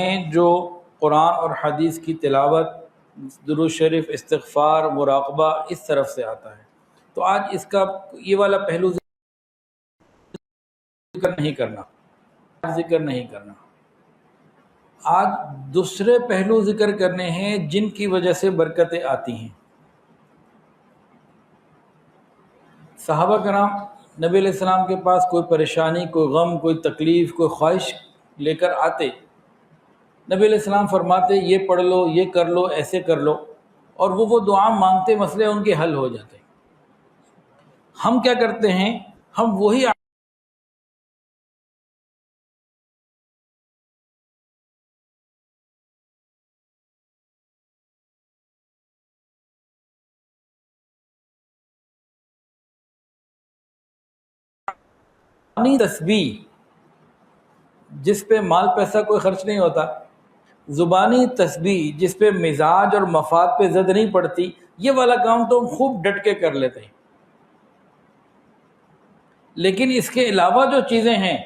ہیں جو قرآن اور حدیث کی تلاوت، درود شریف، استغفار، مراقبہ اس طرف سے آتا ہے۔ تو آج اس کا یہ والا پہلو ذکر نہیں کرنا، آج دوسرے پہلو ذکر کرنے ہیں جن کی وجہ سے برکتیں آتی ہیں۔ صحابہ کرام نبی علیہ السلام کے پاس کوئی پریشانی، کوئی غم، کوئی تکلیف، کوئی خواہش لے کر آتے، نبی علیہ السلام فرماتے یہ پڑھ لو، یہ کر لو، ایسے کر لو، اور وہ دعا مانگتے، مسئلے ان کے حل ہو جاتے۔ ہم کیا کرتے ہیں؟ ہم وہی زبانی تسبیح جس پہ مال پیسہ کوئی خرچ نہیں ہوتا، زبانی تسبیح جس پہ مزاج اور مفاد پہ زد نہیں پڑتی، یہ والا کام تو ہم خوب ڈٹ کے کر لیتے ہیں۔ لیکن اس کے علاوہ جو چیزیں ہیں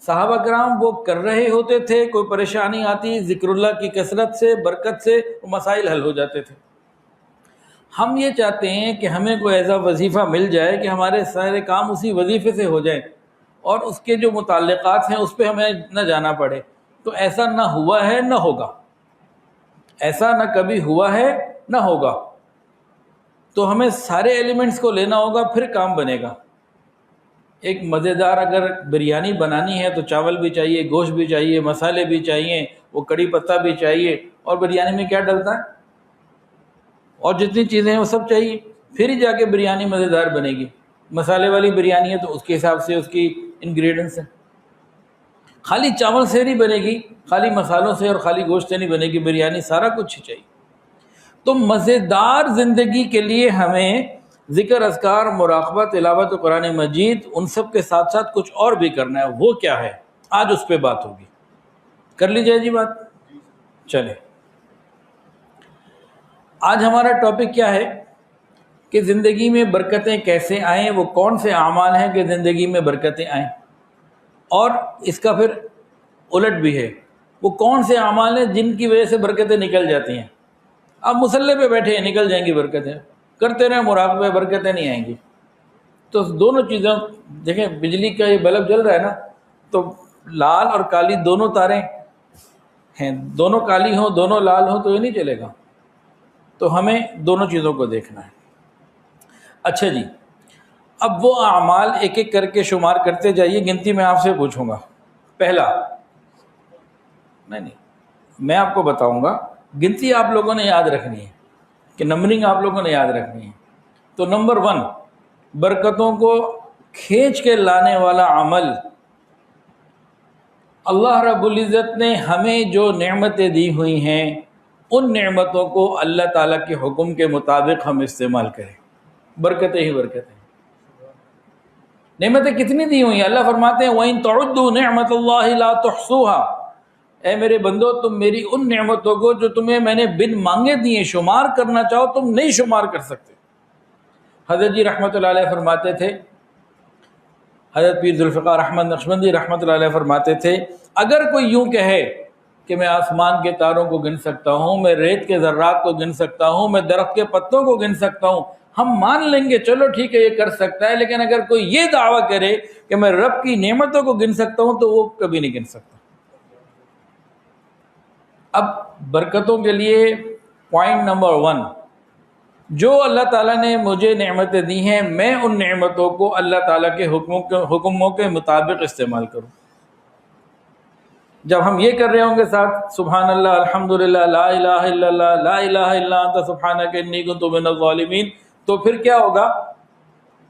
صحابہ کرام وہ کر رہے ہوتے تھے، کوئی پریشانی آتی، ذکر اللہ کی کثرت سے، برکت سے مسائل حل ہو جاتے تھے۔ ہم یہ چاہتے ہیں کہ ہمیں کوئی ایسا وظیفہ مل جائے کہ ہمارے سارے کام اسی وظیفے سے ہو جائیں اور اس کے جو متعلقات ہیں اس پہ ہمیں نہ جانا پڑے۔ تو ایسا نہ ہوا ہے، نہ ہوگا، ایسا نہ کبھی ہوا ہے، نہ ہوگا۔ تو ہمیں سارے ایلیمنٹس کو لینا ہوگا، پھر کام بنے گا۔ ایک مزیدار اگر بریانی بنانی ہے تو چاول بھی چاہیے، گوشت بھی چاہیے، مسالے بھی چاہیے، وہ کڑی پتہ بھی چاہیے، اور بریانی میں کیا ڈلتا ہے، اور جتنی چیزیں ہیں وہ سب چاہیے، پھر ہی جا کے بریانی مزیدار بنے گی۔ مسالے والی بریانی ہے تو اس کے حساب سے اس کی انگریڈینٹس ہیں۔ خالی چاول سے نہیں بنے گی، خالی مسالوں سے اور خالی گوشت سے نہیں بنے گی بریانی، سارا کچھ چاہیے۔ تو مزیدار زندگی کے لیے ہمیں ذکر، اذکار، مراقبہ، تلاوت قرآن مجید، ان سب کے ساتھ ساتھ کچھ اور بھی کرنا ہے۔ وہ کیا ہے؟ آج اس پہ بات ہوگی۔ کر لی جائے جی بات؟ چلیں، آج ہمارا ٹاپک کیا ہے کہ زندگی میں برکتیں کیسے آئیں، وہ کون سے اعمال ہیں کہ زندگی میں برکتیں آئیں، اور اس کا پھر الٹ بھی ہے، وہ کون سے اعمال ہیں جن کی وجہ سے برکتیں نکل جاتی ہیں۔ اب مصلی پہ بیٹھے ہیں، نکل جائیں گی برکتیں، کرتے رہیں مراقبہ، برکتیں نہیں آئیں گی۔ تو دونوں چیزیں دیکھیں، بجلی کا یہ بلب جل رہا ہے نا، تو لال اور کالی دونوں تاریں ہیں، دونوں کالی ہوں، دونوں لال ہوں تو یہ نہیں چلے گا۔ تو ہمیں دونوں چیزوں کو دیکھنا ہے۔ اچھا جی، اب وہ اعمال ایک ایک کر کے شمار کرتے جائیے، گنتی میں آپ سے پوچھوں گا۔ پہلا، نہیں میں آپ کو بتاؤں گا، گنتی آپ لوگوں نے یاد رکھنی ہے، کہ نمبرنگ آپ لوگوں نے یاد رکھنی ہے۔ تو نمبر 1، برکتوں کو کھینچ کے لانے والا عمل، اللہ رب العزت نے ہمیں جو نعمتیں دی ہوئی ہیں ان نعمتوں کو اللہ تعالیٰ کے حکم کے مطابق ہم استعمال کریں، برکتیں ہی برکتیں۔ نعمتیں کتنی دی ہوئی ہیں؟ اللہ فرماتے ہیں وَإِن تَعُدُّوا نِعْمَةَ اللَّهِ لَا تُحْصُوهَا، اے میرے بندو تم میری ان نعمتوں کو جو تمہیں میں نے بن مانگے دیے، شمار کرنا چاہو تم نہیں شمار کر سکتے۔ حضرت جی رحمۃ اللہ علیہ فرماتے تھے، حضرت پیر ذوالفقار احمد نقشبندی رحمۃ اللہ علیہ فرماتے تھے، اگر کوئی یوں کہے کہ میں آسمان کے تاروں کو گن سکتا ہوں، میں ریت کے ذرات کو گن سکتا ہوں، میں درخت کے پتوں کو گن سکتا ہوں، ہم مان لیں گے چلو ٹھیک ہے یہ کر سکتا ہے۔ لیکن اگر کوئی یہ دعویٰ کرے کہ میں رب کی نعمتوں کو گن سکتا ہوں تو وہ کبھی نہیں گن سکتا۔ اب برکتوں کے لیے پوائنٹ نمبر 1، جو اللہ تعالیٰ نے مجھے نعمتیں دی ہیں میں ان نعمتوں کو اللہ تعالیٰ کے حکموں کے مطابق استعمال کروں۔ جب ہم یہ کر رہے ہوں گے ساتھ سبحان اللہ، الحمدللہ، لا الہ الا اللہ، لا الہ الا انت سبحانک انی کنت من الظالمین، تو پھر کیا ہوگا؟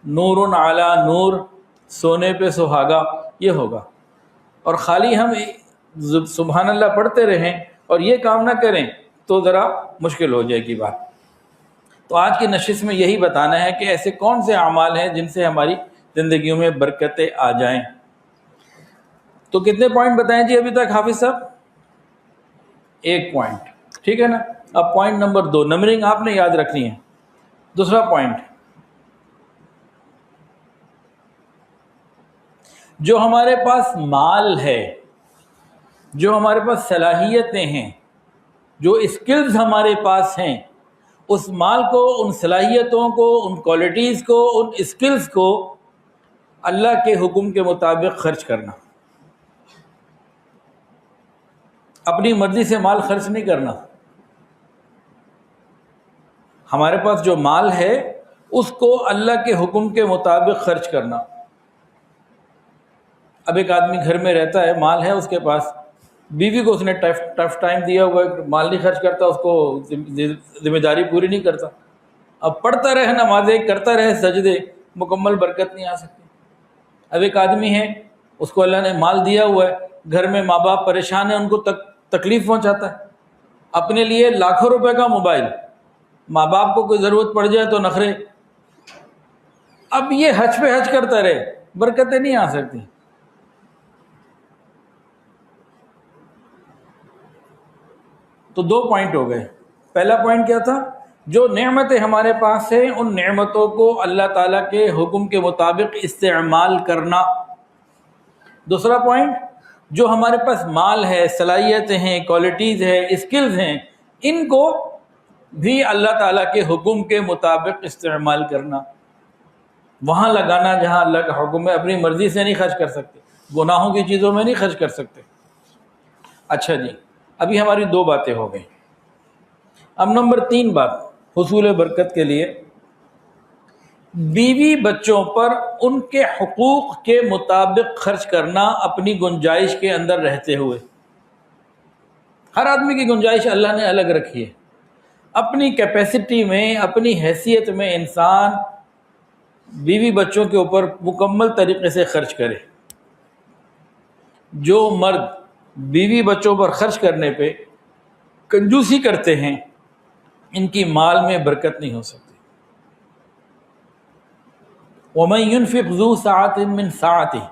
نور علی نور، سونے پہ سہاگا، یہ ہوگا۔ اور خالی ہم سبحان اللہ پڑھتے رہیں اور یہ کام نہ کریں تو ذرا مشکل ہو جائے گی بات۔ تو آج کی نشست میں یہی بتانا ہے کہ ایسے کون سے اعمال ہیں جن سے ہماری زندگیوں میں برکتیں آ جائیں۔ تو کتنے پوائنٹ بتائیں جی ابھی تک حافظ صاحب؟ 1 پوائنٹ، ٹھیک ہے نا۔ اب پوائنٹ نمبر 2، نمبرنگ آپ نے یاد رکھنی ہے۔ دوسرا پوائنٹ، جو ہمارے پاس مال ہے جو ہمارے پاس صلاحیتیں ہیں، جو اسکلز ہمارے پاس ہیں، اس مال کو، ان صلاحیتوں کو، ان کوالٹیز کو، ان اسکلز کو اللہ کے حکم کے مطابق خرچ کرنا. اپنی مرضی سے مال خرچ نہیں کرنا. ہمارے پاس جو مال ہے اس کو اللہ کے حکم کے مطابق خرچ کرنا. اب ایک آدمی گھر میں رہتا ہے، مال ہے اس کے پاس، بیوی کو اس نے ٹف ٹائم دیا ہوا ہے، مال نہیں خرچ کرتا، اس کو ذمہ داری پوری نہیں کرتا. اب پڑھتا رہے نمازیں، کرتا رہے سجدے، مکمل برکت نہیں آ سکتی. اب ایک آدمی ہے، اس کو اللہ نے مال دیا ہوا ہے، گھر میں ماں باپ پریشان ہیں، ان کو تکلیف پہنچاتا ہے، اپنے لیے لاکھوں روپے کا موبائل، ماں باپ کو کوئی ضرورت پڑ جائے تو نخرے. اب یہ حج پہ حج کرتا رہے، برکتیں نہیں آ سکتی. تو 2 پوائنٹ ہو گئے. پہلا پوائنٹ کیا تھا؟ جو نعمتیں ہمارے پاس ہیں ان نعمتوں کو اللہ تعالیٰ کے حکم کے مطابق استعمال کرنا. دوسرا پوائنٹ، جو ہمارے پاس مال ہے، صلاحیتیں ہیں، کوالٹیز ہے، اسکلز ہیں، ان کو بھی اللہ تعالیٰ کے حکم کے مطابق استعمال کرنا. وہاں لگانا جہاں اللہ کا حکم ہے. اپنی مرضی سے نہیں خرچ کر سکتے، گناہوں کی چیزوں میں نہیں خرچ کر سکتے. اچھا جی، ابھی ہماری 2 باتیں ہو گئیں. اب نمبر 3 بات حصول برکت کے لیے، بیوی بچوں پر ان کے حقوق کے مطابق خرچ کرنا، اپنی گنجائش کے اندر رہتے ہوئے. ہر آدمی کی گنجائش اللہ نے الگ رکھی ہے. اپنی کیپیسٹی میں، اپنی حیثیت میں انسان بیوی بچوں کے اوپر مکمل طریقے سے خرچ کرے. جو مرد بیوی بچوں پر خرچ کرنے پہ کنجوسی کرتے ہیں، ان کی مال میں برکت نہیں ہو سکتی. وَمَن يُنْفِقْ ذُو سَعَةٍ مِّن سَعَتِهِ،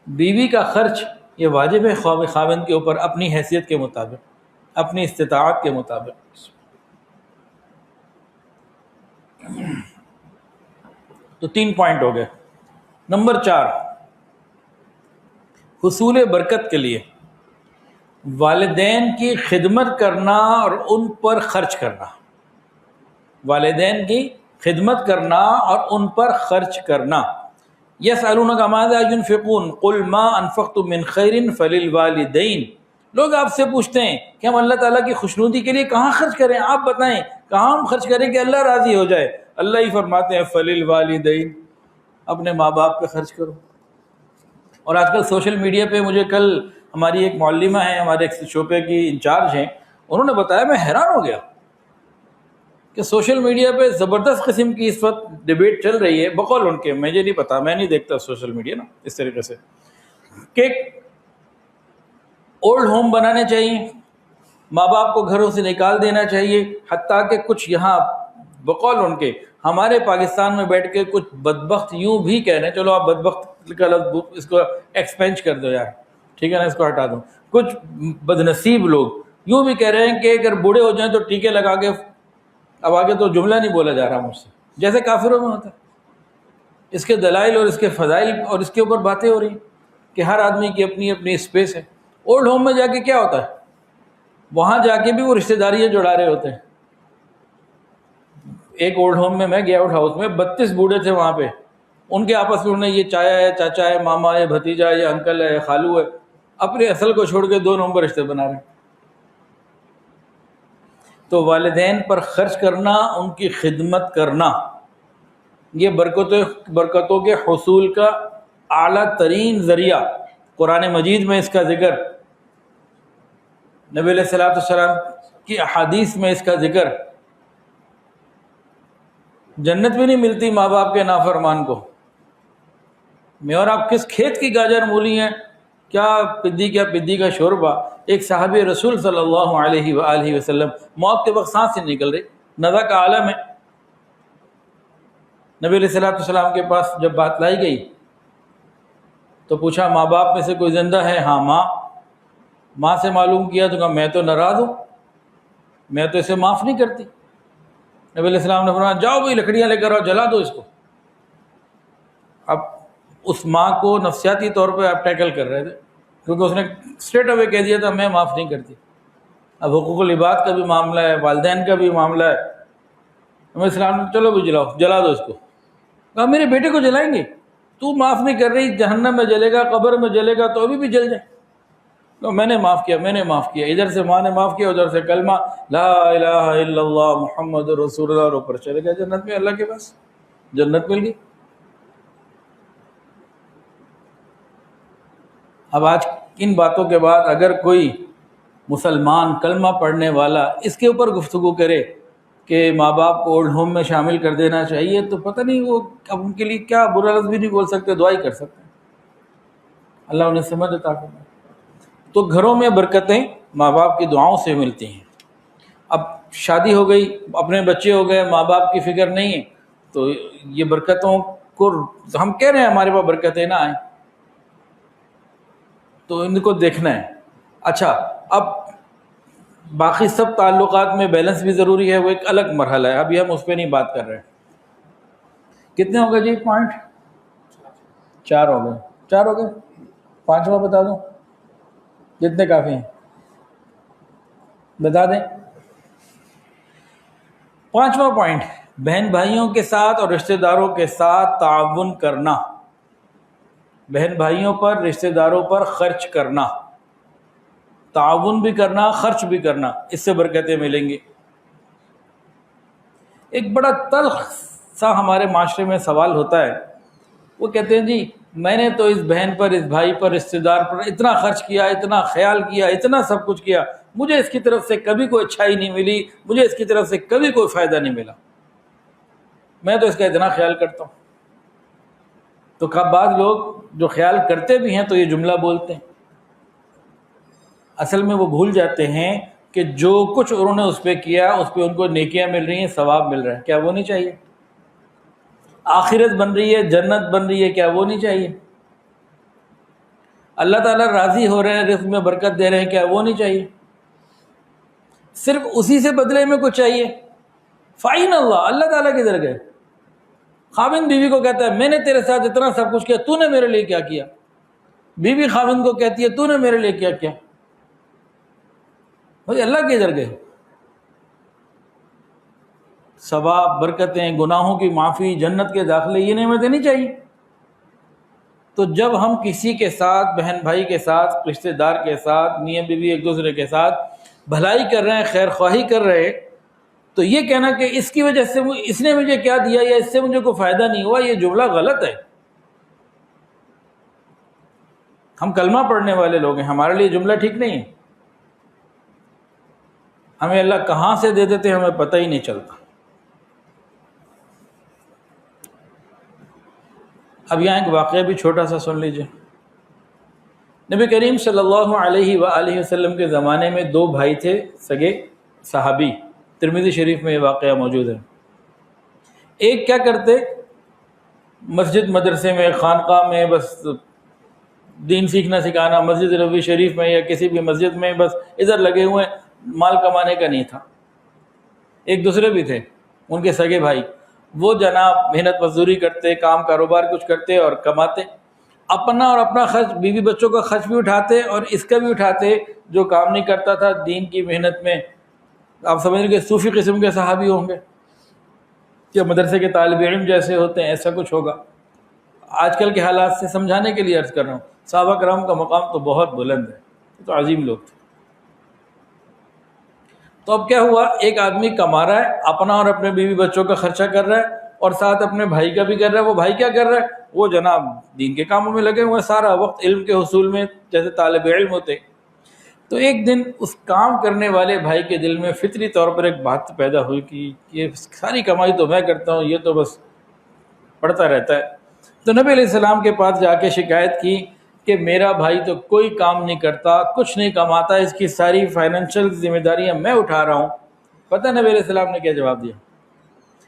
بیوی کا خرچ یہ واجب ہے خاوند کے اوپر، اپنی حیثیت کے مطابق، اپنی استطاعت کے مطابق. تو 3 پوائنٹ ہو گئے. نمبر 4، حصول برکت کے لیے والدین کی خدمت کرنا اور ان پر خرچ کرنا. والدین کی خدمت کرنا اور ان پر خرچ کرنا. یسألونک ماذا ينفقون قل ما انفقتم من خیر فللوالدین. لوگ آپ سے پوچھتے ہیں کہ ہم اللہ تعالیٰ کی خوشنودی کے لیے کہاں خرچ کریں، آپ بتائیں کہاں ہم خرچ کریں کہ اللہ راضی ہو جائے. اللہ ہی فرماتے ہیں فللوالدین، اپنے ماں باپ پہ خرچ کرو. اور آج کل سوشل میڈیا پہ، مجھے کل ہماری ایک معلمہ ہیں، ہمارے ایک شعبے کی انچارج ہیں، انہوں نے بتایا، میں حیران ہو گیا کہ سوشل میڈیا پہ زبردست قسم کی اس وقت ڈیبیٹ چل رہی ہے، بقول ان کے، مجھے نہیں پتا، میں نہیں دیکھتا سوشل میڈیا نا اس طریقے سے، کہ اولڈ ہوم بنانے چاہیے، ماں باپ کو گھروں سے نکال دینا چاہیے. حتیٰ کہ کچھ یہاں بقول ان کے ہمارے پاکستان میں بیٹھ کے کچھ بدبخت یوں بھی کہہ رہے ہیں، چلو آپ بدبخت کا لفظ اس کو ایکسپینج کر دو یار، ٹھیک ہے نا، اس کو ہٹا دو. کچھ بدنصیب لوگ یوں بھی کہہ رہے ہیں کہ اگر بوڑھے ہو جائیں تو ٹیکے لگا کے، اب آگے تو جملہ نہیں بولا جا رہا مجھ سے، جیسے کافروں میں ہوتا ہے. اس کے دلائل اور اس کے فضائل اور اس کے اوپر باتیں ہو رہی ہیں کہ ہر آدمی کی اپنی اپنی اسپیس ہے. اولڈ ہوم میں جا کے کیا ہوتا ہے؟ وہاں جا کے بھی وہ رشتہ داریاں جڑا رہے ہوتے ہیں. ایک اولڈ ہوم میں میں گیا، آؤٹ ہاؤس میں 32 بوڑھے تھے وہاں پہ، ان کے آپس میں انہوں نے یہ چایا ہے، چاچا ہے، ماما ہے، بھتیجا ہے، انکل ہے، خالو ہے، اپنے اصل کو چھوڑ کے 2 نمبر رشتے بنا رہے ہیں. تو والدین پر خرچ کرنا، ان کی خدمت کرنا، یہ برکتوں کے حصول کا اعلیٰ ترین ذریعہ. قرآن مجید میں اس کا ذکر، نبی علیہ الصلوۃ والسلام کی احادیث میں اس کا ذکر. جنت بھی نہیں ملتی ماں باپ کے نافرمان کو. میں اور آپ کس کھیت کی گاجر مولی ہیں، کیا پدی کا شوربہ. ایک صحابی رسول صلی اللہ علیہ وآلہ وسلم موت کے وقت سانس سے نکل رہی، نزع کا عالم ہے. نبی علیہ الصلوۃ والسلام کے پاس جب بات لائی گئی تو پوچھا ماں باپ میں سے کوئی زندہ ہے؟ ہاں ماں سے معلوم کیا تو کہا میں تو ناراض ہوں، میں تو اسے معاف نہیں کرتی. نبی علیہ السلام نے فرمایا جاؤ بھائی لکڑیاں لے کر آؤ، جلا دو اس کو. اب اس ماں کو نفسیاتی طور پہ آپ ٹیکل کر رہے تھے، کیونکہ اس نے اسٹریٹ اوے کہہ دیا تھا میں معاف نہیں کرتی. اب حقوق العباد کا بھی معاملہ ہے، والدین کا بھی معاملہ ہے. ہمیں اسلام نے چلو بھی جلاؤ، جلا دو اس کو. کہا میرے بیٹے کو جلائیں گے؟ تو معاف نہیں کر رہی، جہنم میں جلے گا، قبر میں جلے گا، تو ابھی بھی جل جائے. تو میں نے معاف کیا، میں نے معاف کیا. ادھر سے ماں نے معاف کیا، ادھر سے کلمہ لا الہ الا اللہ محمد رسول اللہ، اور اوپر چلے گیا جنت میں، اللہ کے پاس جنت مل گئی. اب آج ان باتوں کے بعد اگر کوئی مسلمان کلمہ پڑھنے والا اس کے اوپر گفتگو کرے کہ ماں باپ کو اولڈ ہوم میں شامل کر دینا چاہیے، تو پتہ نہیں وہ اب ان کے لیے کیا برا لفظ بھی نہیں بول سکتے، دعا ہی کر سکتے ہیں. اللہ انہیں سمجھ عطا فرمائے. تو گھروں میں برکتیں ماں باپ کی دعاؤں سے ملتی ہیں. اب شادی ہو گئی، اپنے بچے ہو گئے، ماں باپ کی فکر نہیں ہے، تو یہ برکتوں کو ہم کہہ رہے ہیں ہمارے پاس برکتیں نہ آئیں، تو ان کو دیکھنا ہے. اچھا، اب باقی سب تعلقات میں بیلنس بھی ضروری ہے، وہ ایک الگ مرحلہ ہے، ابھی ہم اس پہ نہیں بات کر رہے ہیں. کتنے ہو گئے جی؟ پوائنٹ 4 ہو گئے. 4 ہو گئے، 5واں بتا دوں؟ جتنے کافی ہیں بتا دیں. 5واں پوائنٹ، بہن بھائیوں کے ساتھ اور رشتہ داروں کے ساتھ تعاون کرنا. بہن بھائیوں پر، رشتہ داروں پر خرچ کرنا، تعاون بھی کرنا، خرچ بھی کرنا، اس سے برکتیں ملیں گی. ایک بڑا تلخ سا ہمارے معاشرے میں سوال ہوتا ہے، وہ کہتے ہیں جی میں نے تو اس بہن پر، اس بھائی پر، رشتہ دار پر اتنا خرچ کیا، اتنا خیال کیا، اتنا سب کچھ کیا، مجھے اس کی طرف سے کبھی کوئی اچھائی نہیں ملی، مجھے اس کی طرف سے کبھی کوئی فائدہ نہیں ملا، میں تو اس کا اتنا خیال کرتا ہوں. تو بعض لوگ جو خیال کرتے بھی ہیں تو یہ جملہ بولتے ہیں، اصل میں وہ بھول جاتے ہیں کہ جو کچھ انہوں نے اس پہ کیا، اس پہ ان کو نیکیاں مل رہی ہیں، ثواب مل رہا ہے. کیا وہ نہیں چاہیے؟ آخرت بن رہی ہے، جنت بن رہی ہے، کیا وہ نہیں چاہیے؟ اللہ تعالیٰ راضی ہو رہے ہیں، رزق میں برکت دے رہے ہیں، کیا وہ نہیں چاہیے؟ صرف اسی سے بدلے میں کچھ چاہیے. فائن اللہ تعالیٰ کدھر گئے؟ خاوند بیوی کو کہتا ہے میں نے تیرے ساتھ اتنا سب کچھ کیا، تو نے میرے لیے کیا کیا؟ بیوی خاوند کو کہتی ہے تو نے میرے لیے کیا کیا؟ بھائی اللہ کدھر گئے؟ ثواب، برکتیں، گناہوں کی معافی، جنت کے داخلے، یہ نعمتیں نہیں چاہیے؟ تو جب ہم کسی کے ساتھ، بہن بھائی کے ساتھ، رشتہ دار کے ساتھ، میاں بیوی ایک دوسرے کے ساتھ بھلائی کر رہے ہیں، خیر خواہی کر رہے ہیں، تو یہ کہنا کہ اس کی وجہ سے اس نے مجھے کیا دیا یا اس سے مجھے کوئی فائدہ نہیں ہوا، یہ جملہ غلط ہے. ہم کلمہ پڑھنے والے لوگ ہیں، ہمارے لیے جملہ ٹھیک نہیں ہے. ہمیں اللہ کہاں سے دے دیتے ہمیں پتہ ہی نہیں چلتا. اب یہاں ایک واقعہ بھی چھوٹا سا سن لیجئے. نبی کریم صلی اللہ علیہ وآلہ وسلم کے زمانے میں 2 بھائی تھے سگے صحابی، ترمذی شریف میں یہ واقعہ موجود ہے. ایک کیا کرتے، مسجد مدرسے میں، خانقاہ میں بس دین سیکھنا سکھانا، مسجد نبوی شریف میں یا کسی بھی مسجد میں بس ادھر لگے ہوئے، مال کمانے کا نہیں تھا. ایک دوسرے بھی تھے ان کے سگے بھائی، وہ جناب محنت مزدوری کرتے، کام کاروبار کچھ کرتے اور کماتے، اپنا اور اپنا خرچ، بیوی بچوں کا خرچ بھی اٹھاتے اور اس کا بھی اٹھاتے. جو کام نہیں کرتا تھا دین کی محنت میں، آپ سمجھ رہے کہ صوفی قسم کے صحابی ہوں گے یا مدرسے کے طالب علم جیسے ہوتے ہیں، ایسا کچھ ہوگا. آج کل کے حالات سے سمجھانے کے لیے عرض کر رہا ہوں، صحابہ کرام کا مقام تو بہت بلند ہے، تو عظیم لوگ تھے. تو اب کیا ہوا، ایک آدمی کما رہا ہے، اپنا اور اپنے بیوی بچوں کا خرچہ کر رہا ہے اور ساتھ اپنے بھائی کا بھی کر رہا ہے. وہ بھائی کیا کر رہا ہے، وہ جناب دین کے کاموں میں لگے ہوئے، سارا وقت علم کے حصول میں، جیسے طالب علم ہوتے. تو ایک دن اس کام کرنے والے بھائی کے دل میں فطری طور پر ایک بات پیدا ہوئی کہ یہ ساری کمائی تو میں کرتا ہوں، یہ تو بس پڑتا رہتا ہے. تو نبی علیہ السلام کے پاس جا کے شکایت کی کہ میرا بھائی تو کوئی کام نہیں کرتا، کچھ نہیں کماتا، اس کی ساری فائنینشیل ذمہ داریاں میں اٹھا رہا ہوں. پتہ نبی علیہ السلام نے کیا جواب دیا؟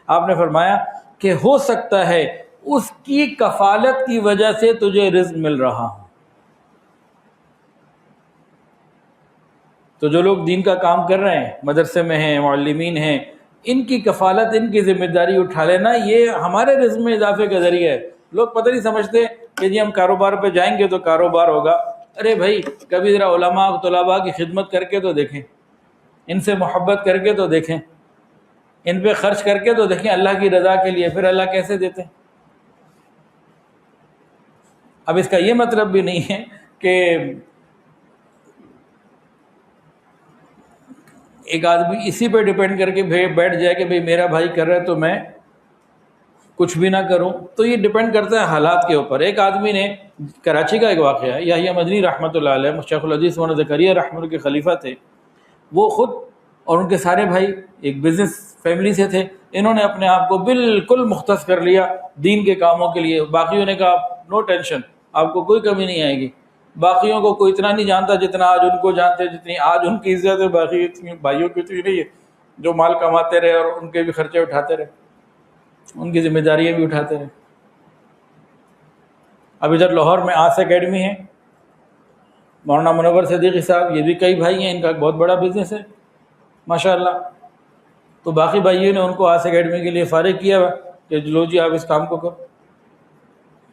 آپ نے فرمایا کہ ہو سکتا ہے اس کی کفالت کی وجہ سے تجھے رزق مل رہا ہو. تو جو لوگ دین کا کام کر رہے ہیں، مدرسے میں ہیں، معلمین ہیں، ان کی کفالت، ان کی ذمہ داری اٹھا لینا، یہ ہمارے رزق میں اضافے کا ذریعہ ہے. لوگ پتہ نہیں سمجھتے کہ جی ہم کاروبار پہ جائیں گے تو کاروبار ہوگا. ارے بھائی کبھی ذرا علماء طلباء کی خدمت کر کے تو دیکھیں، ان سے محبت کر کے تو دیکھیں، ان پہ خرچ کر کے تو دیکھیں اللہ کی رضا کے لیے، پھر اللہ کیسے دیتے ہیں۔ اب اس کا یہ مطلب بھی نہیں ہے کہ ایک آدمی اسی پہ ڈیپینڈ کر کے بیٹھ جائے کہ بھئی میرا بھائی کر رہا ہے تو میں کچھ بھی نہ کروں، تو یہ ڈیپینڈ کرتا ہے حالات کے اوپر۔ ایک آدمی نے، کراچی کا ایک واقعہ ہے، یحییٰ مدنی رحمۃ اللہ علیہ، شیخ الحدیث مولانا زکریا رحمۃ اللہ کے خلیفہ تھے، وہ خود اور ان کے سارے بھائی ایک بزنس فیملی سے تھے، انہوں نے اپنے آپ کو بالکل مختص کر لیا دین کے کاموں کے لیے۔ باقیوں نے کہا نو ٹینشن، آپ کو کوئی کمی نہیں آئے گی۔ باقیوں کو کوئی اتنا نہیں جانتا جتنا آج ان کو جانتے، جتنی آج ان کی عزت ہے، باقی اتنی بھائیوں کی اتنی نہیں ہے، جو مال کماتے رہے اور ان کے بھی خرچے اٹھاتے رہے، ان کی ذمہ داریاں بھی اٹھاتے رہے۔ اب ادھر لاہور میں آس اکیڈمی ہے، مولانا منور صدیقی صاحب، یہ بھی کئی بھائی ہیں، ان کا ایک بہت بڑا بزنس ہے ماشاءاللہ۔ تو باقی بھائیوں نے ان کو آس اکیڈمی کے لیے فارغ کیا ہوا کہ لو جی آپ اس کام کو کرو۔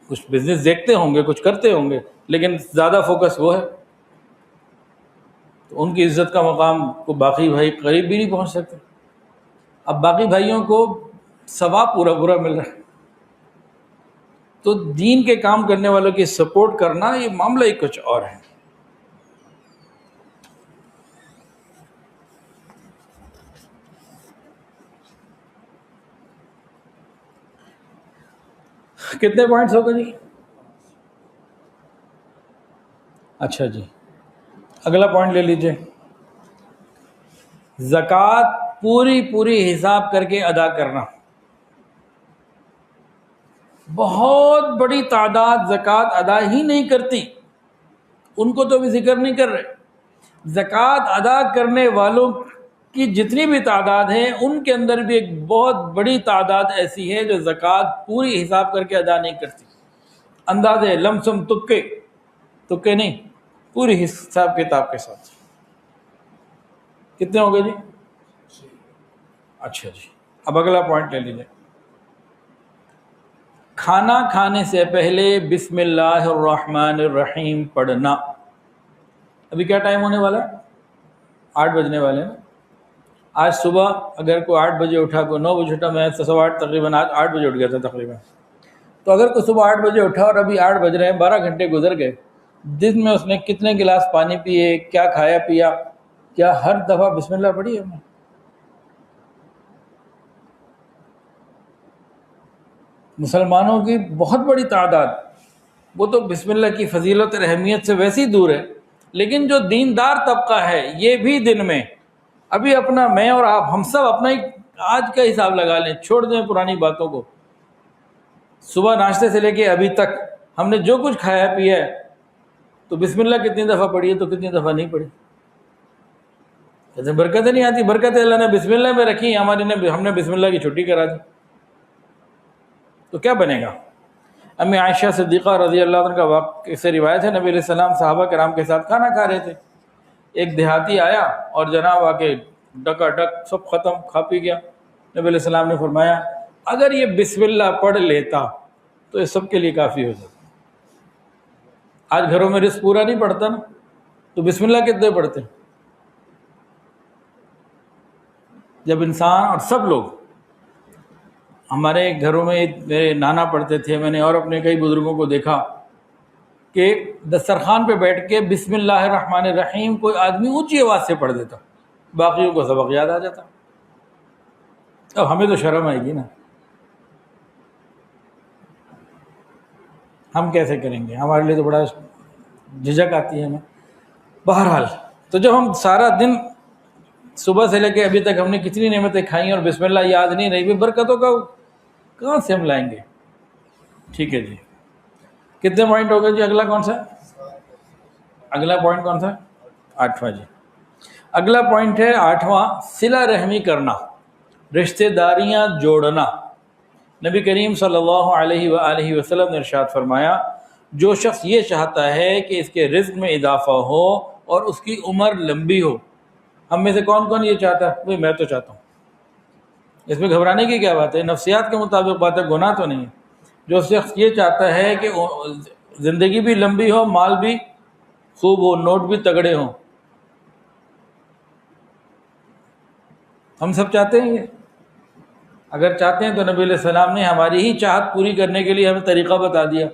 کچھ بزنس دیکھتے ہوں گے، کچھ کرتے ہوں گے، لیکن زیادہ فوکس وہ ہے۔ تو ان کی عزت کا مقام کو باقی بھائی قریب بھی نہیں پہنچ سکتے۔ اب باقی بھائیوں کو ثواب پورا مل رہا ہے، تو دین کے کام کرنے والوں کی سپورٹ کرنا یہ معاملہ ہی کچھ اور ہے۔ کتنے پوائنٹس ہوگا جی؟ اچھا جی، اگلا پوائنٹ لے لیجئے، زکوٰۃ پوری حساب کر کے ادا کرنا۔ بہت بڑی تعداد زکوٰۃ ادا ہی نہیں کرتی، ان کو تو بھی ذکر نہیں کر رہے۔ زکوٰۃ ادا کرنے والوں کی جتنی بھی تعداد ہے، ان کے اندر بھی ایک بہت بڑی تعداد ایسی ہے جو زکوٰۃ پوری حساب کر کے ادا نہیں کرتی، اندازے لمسم تکے نہیں، پوری حساب کتاب کے ساتھ۔ کتنے ہو گئے جی؟ اچھا جی، اب اگلا پوائنٹ لے لیجیے، کھانا کھانے سے پہلے بسم اللہ الرحمن الرحیم پڑھنا۔ ابھی کیا ٹائم ہونے والا ہے؟ 8 بجنے والے ہیں۔ آج صبح اگر کوئی 8 بجے اٹھا، کوئی 9 بجے اٹھا، میں 8:15 تقریباً، آج 8 بجے اٹھ گیا تھا تقریباً، تو اگر کوئی صبح 8 بجے اٹھا اور ابھی 8 بج رہے ہیں، 12 گھنٹے گزر گئے، دن میں اس نے کتنے گلاس پانی پیے، کیا کھایا پیا، کیا ہر دفعہ بسم اللہ پڑھی ہم نے؟ مسلمانوں کی بہت بڑی تعداد، وہ تو بسم اللہ کی فضیلت اور اہمیت سے ویسے ہی دور ہے، لیکن جو دیندار طبقہ ہے یہ بھی دن میں، ابھی اپنا میں اور آپ ہم سب اپنا ہی آج کا حساب لگا لیں، چھوڑ دیں پرانی باتوں کو، صبح ناشتے سے لے کے ابھی تک ہم نے جو کچھ کھایا پیا ہے، تو بسم اللہ کتنی دفعہ پڑھی ہے، تو کتنی دفعہ نہیں پڑھی؟ برکتیں نہیں آتی، برکتیں اللہ نے بسم اللہ میں رکھی، ہم نے بسم اللہ کی چھٹی کرا دی، تو کیا بنے گا؟ امی عائشہ صدیقہ رضی اللہ عنہ کا واقعہ سے روایت ہے، نبی علیہ السلام صحابہ کرام کے ساتھ کھانا کھا رہے تھے، ایک دیہاتی آیا اور جناب آ کے ڈکا ڈک سب ختم، کھا پی گیا۔ نبی علیہ السلام نے فرمایا اگر یہ بسم اللہ پڑھ لیتا تو یہ سب کے لیے کافی ہو جاتا۔ آج گھروں میں رزق پورا نہیں پڑتا نا، تو بسم اللہ کتنے پڑھتے ہیں؟ جب انسان اور سب لوگ، ہمارے گھروں میں میرے نانا پڑھتے تھے، میں نے اور اپنے کئی بزرگوں کو دیکھا کہ دسترخوان پہ بیٹھ کے بسم اللہ الرحمن الرحیم کوئی آدمی اونچی آواز سے پڑھ دیتا، باقیوں کو سبق یاد آ جاتا۔ اب ہمیں تو شرم آئے گی نا، ہم کیسے کریں گے؟ ہمارے لیے تو بڑا جھجک آتی ہے ہمیں۔ بہرحال تو جب ہم سارا دن صبح سے لے کے ابھی تک ہم نے کتنی نعمتیں کھائیں اور بسم اللہ یاد نہیں رہی، برکتوں کا کہاں سے ہم لائیں گے؟ ٹھیک ہے جی، کتنے پوائنٹ ہو گئے جی؟ اگلا کون سا؟ اگلا پوائنٹ کون سا؟ 8واں جی۔ اگلا پوائنٹ ہے 8واں، صلہ رحمی کرنا، رشتہ داریاں جوڑنا۔ نبی کریم صلی اللہ علیہ وآلہ وسلم نے ارشاد فرمایا، جو شخص یہ چاہتا ہے کہ اس کے رزق میں اضافہ ہو اور اس کی عمر لمبی ہو، ہم میں سے کون کون یہ چاہتا ہے؟ بھئی میں تو چاہتا ہوں، اس میں گھبرانے کی کیا بات ہے؟ نفسیات کے مطابق بات ہے، گناہ تو نہیں ہے۔ جو شخص یہ چاہتا ہے کہ زندگی بھی لمبی ہو، مال بھی خوب ہو، نوٹ بھی تگڑے ہوں. ہم سب چاہتے ہیں یہ. اگر چاہتے ہیں تو نبی علیہ السلام نے ہماری ہی چاہت پوری کرنے کے لیے ہمیں طریقہ بتا دیا.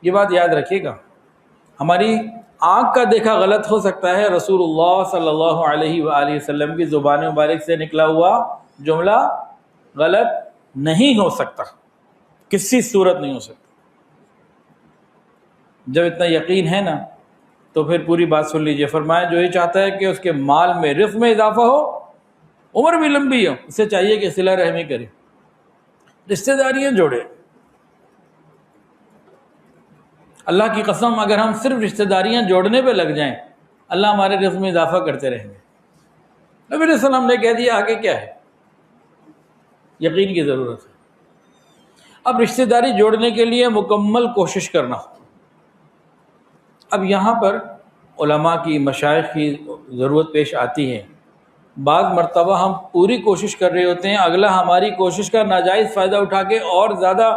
یہ بات یاد رکھیے گا. ہماری آنکھ کا دیکھا غلط ہو سکتا ہے، رسول اللہ صلی اللہ علیہ وآلہ وسلم کی زبان مبارک سے نکلا ہوا جملہ غلط نہیں ہو سکتا، کسی صورت نہیں ہو سکتا. جب اتنا یقین ہے نا تو پھر پوری بات سن لیجئے. فرمایا جو یہ چاہتا ہے کہ اس کے مال میں رزق میں اضافہ ہو، عمر بھی لمبی ہو، اسے چاہیے کہ صلہ رحمی کرے، رشتہ داریاں جوڑے. اللہ کی قسم اگر ہم صرف رشتہ داریاں جوڑنے پہ لگ جائیں، اللہ ہمارے رزق میں اضافہ کرتے رہیں گے. نبی علیہ السلام نے کہہ دیا، آگے کیا ہے؟ یقین کی ضرورت ہے. اب رشتہ داری جوڑنے کے لیے مکمل کوشش کرنا. اب یہاں پر علماء کی، مشائخ کی ضرورت پیش آتی ہے. بعض مرتبہ ہم پوری کوشش کر رہے ہوتے ہیں، اگلا ہماری کوشش کا ناجائز فائدہ اٹھا کے اور زیادہ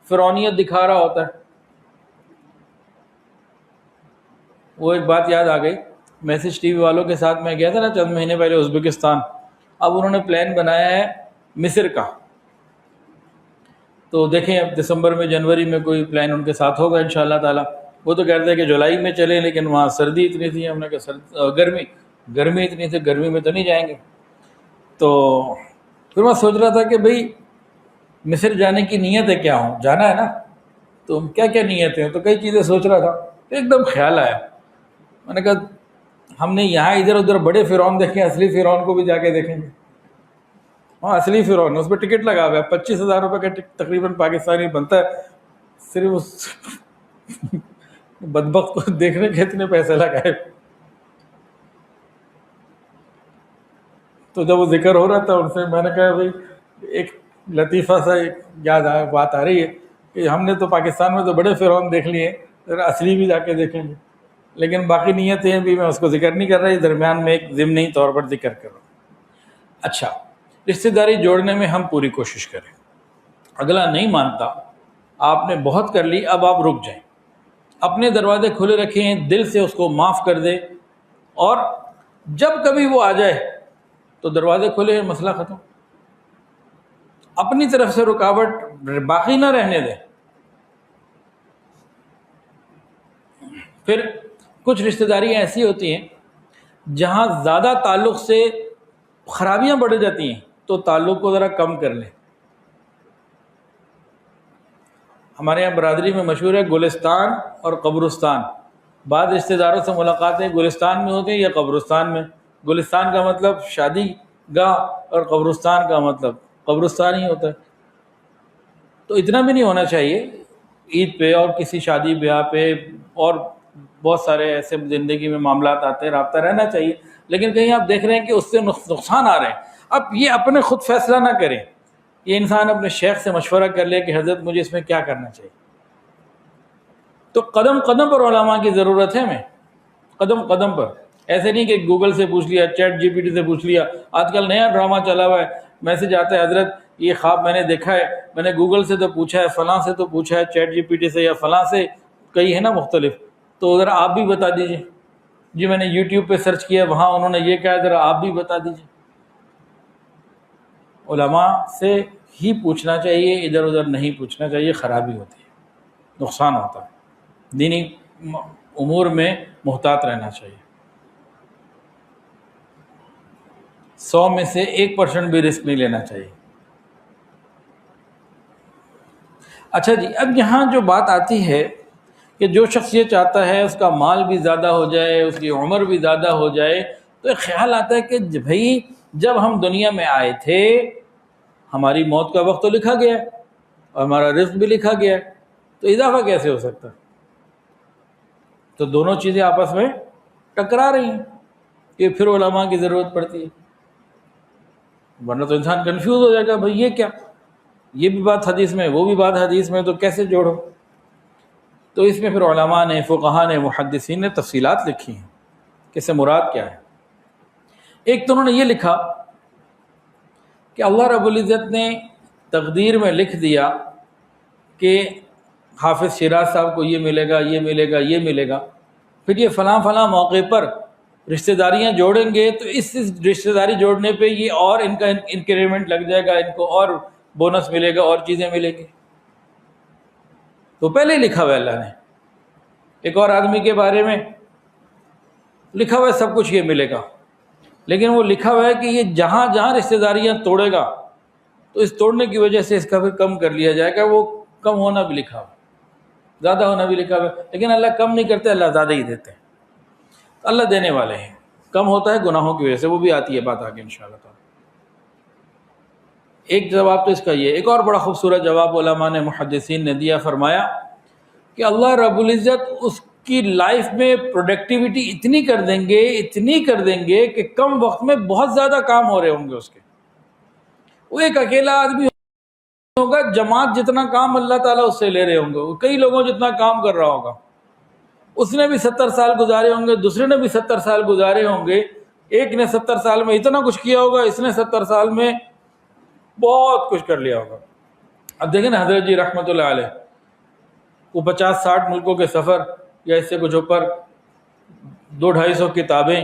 فرعونیت دکھا رہا ہوتا ہے. وہ ایک بات یاد آ گئی، میسج ٹی وی والوں کے ساتھ میں گیا تھا نا چند مہینے پہلے ازبکستان. اب انہوں نے پلان بنایا ہے مصر کا، تو دیکھیں اب دسمبر میں جنوری میں کوئی پلان ان کے ساتھ ہوگا انشاءاللہ تعالی. وہ تو کہتے ہیں کہ جولائی میں چلیں، لیکن وہاں سردی اتنی تھی، ہم نے کہا گرمی اتنی تھی، گرمی میں تو نہیں جائیں گے. تو پھر میں سوچ رہا تھا کہ بھئی مصر جانے کی نیت ہے کیا ہوں، جانا ہے نا، تو کیا کیا نیتیں ہیں، تو کئی چیزیں سوچ رہا تھا. ایک دم خیال آیا، میں نے کہا ہم نے یہاں ادھر ادھر بڑے فرعون دیکھیں، اصلی فرعون کو بھی جا کے دیکھیں گے. وہاں اصلی فرعون، اس پہ ٹکٹ لگا ہوا ہے، 25,000 روپے کا تقریباً پاکستانی بنتا ہے. صرف اس بدبخت کو دیکھنے کے اتنے پیسے لگائے. تو جب وہ ذکر ہو رہا تھا ان سے، میں نے کہا بھائی ایک لطیفہ سا بات آ رہی ہے کہ ہم نے تو پاکستان میں تو بڑے فرعون دیکھ لیے، ذرا اصلی بھی جا کے دیکھیں گے. لیکن باقی نیتیں بھی میں اس کو ذکر نہیں کر رہا، درمیان میں ایک ضمنی طور پر ذکر کر رہا ہوں. اچھا، رشتہ داری جوڑنے میں ہم پوری کوشش کریں. اگلا نہیں مانتا، آپ نے بہت کر لی، اب آپ رک جائیں. اپنے دروازے کھلے رکھیں، دل سے اس کو معاف کر دے، اور جب کبھی وہ آ جائے تو دروازے کھلے ہیں، مسئلہ ختم. اپنی طرف سے رکاوٹ باقی نہ رہنے دیں. پھر کچھ رشتہ داریاں ایسی ہوتی ہیں جہاں زیادہ تعلق سے خرابیاں بڑھ جاتی ہیں، تو تعلق کو ذرا کم کر لیں. ہمارے یہاں برادری میں مشہور ہے گلستان اور قبرستان. بعض رشتہ داروں سے ملاقاتیں گلستان میں ہوتی ہیں یا قبرستان میں. گلستان کا مطلب شادی گاہ اور قبرستان کا مطلب قبرستان ہی ہوتا ہے. تو اتنا بھی نہیں ہونا چاہیے. عید پہ اور کسی شادی بیاہ پہ اور بہت سارے ایسے زندگی میں معاملات آتے ہیں، رابطہ رہنا چاہیے. لیکن کہیں آپ دیکھ رہے ہیں کہ اس سے نقصان آ رہے ہیں، اب یہ اپنے خود فیصلہ نہ کریں. یہ انسان اپنے شیخ سے مشورہ کر لے کہ حضرت مجھے اس میں کیا کرنا چاہیے. تو قدم قدم پر علماء کی ضرورت ہے ہمیں، قدم قدم پر. ایسے نہیں کہ گوگل سے پوچھ لیا، چیٹ جی پی ٹی سے پوچھ لیا. آج کل نیا ڈرامہ چلا ہوا ہے، میسج آتا ہے حضرت یہ خواب میں نے دیکھا ہے، میں نے گوگل سے تو پوچھا ہے، فلاں سے تو پوچھا ہے، چیٹ جی پی ٹی سے یا فلاں سے، کئی ہے نا مختلف، تو ذرا آپ بھی بتا دیجئے. جی میں نے یوٹیوب پہ سرچ کیا، وہاں انہوں نے یہ کہا، ذرا آپ بھی بتا دیجئے. علماء سے ہی پوچھنا چاہیے، ادھر ادھر نہیں پوچھنا چاہیے، خرابی ہوتی ہے، نقصان ہوتا ہے. دینی امور میں محتاط رہنا چاہیے. 100 میں سے 1% بھی رسک نہیں لینا چاہیے. اچھا جی، اب یہاں جو بات آتی ہے کہ جو شخص یہ چاہتا ہے اس کا مال بھی زیادہ ہو جائے، اس کی عمر بھی زیادہ ہو جائے، تو ایک خیال آتا ہے کہ بھائی جب ہم دنیا میں آئے تھے ہماری موت کا وقت تو لکھا گیا ہے اور ہمارا رزق بھی لکھا گیا ہے، تو اضافہ کیسے ہو سکتا ہے؟ تو دونوں چیزیں آپس میں ٹکرا رہی ہیں، کہ پھر علماء کی ضرورت پڑتی ہے. ورنہ تو انسان کنفیوز ہو جائے گا، بھائی یہ کیا، یہ بھی بات حدیث میں، وہ بھی بات حدیث میں، تو کیسے جوڑو؟ تو اس میں پھر علماء نے، فقہاء نے، محدثین نے تفصیلات لکھی ہیں کہ اس سے مراد کیا ہے. ایک تو انہوں نے یہ لکھا کہ اللہ رب العزت نے تقدیر میں لکھ دیا کہ حافظ شیراز صاحب کو یہ ملے گا، یہ ملے گا، یہ ملے گا، پھر یہ فلاں فلاں موقع پر رشتہ داریاں جوڑیں گے تو اس رشتہ داری جوڑنے پہ یہ اور ان کا انکریمنٹ لگ جائے گا، ان کو اور بونس ملے گا، اور چیزیں ملیں گی. تو پہلے ہی لکھا ہوا ہے اللہ نے. ایک اور آدمی کے بارے میں لکھا ہوا ہے سب کچھ یہ ملے گا، لیکن وہ لکھا ہوا ہے کہ یہ جہاں جہاں رشتہ داریاں توڑے گا تو اس توڑنے کی وجہ سے اس کا پھر کم کر لیا جائے گا. وہ کم ہونا بھی لکھا ہوا، زیادہ ہونا بھی لکھا ہوا ہے، لیکن اللہ کم نہیں کرتے، اللہ زیادہ ہی دیتے ہیں. اللہ دینے والے ہیں. کم ہوتا ہے گناہوں کی وجہ سے، وہ بھی آتی ہے بات آگے انشاءاللہ تعالی. ایک جواب تو اس کا یہ. ایک اور بڑا خوبصورت جواب علماء نے محدثین نے دیا، فرمایا کہ اللہ رب العزت اس کی لائف میں پروڈکٹیوٹی اتنی کر دیں گے کہ کم وقت میں بہت زیادہ کام ہو رہے ہوں گے اس کے. وہ ایک اکیلا آدمی ہوگا، جماعت جتنا کام اللہ تعالیٰ اس سے لے رہے ہوں گے، وہ کئی لوگوں جتنا کام کر رہا ہوگا. اس نے بھی 70 سال گزارے ہوں گے، دوسرے نے بھی 70 سال گزارے ہوں گے. ایک نے 70 سال میں اتنا کچھ کیا ہوگا، اس نے 70 سال میں بہت کچھ کر لیا ہوگا. اب دیکھیں نا حضرت جی رحمۃ اللہ علیہ وہ 50-60 ملکوں کے سفر یا اس سے کچھ اوپر، 200-250 کتابیں،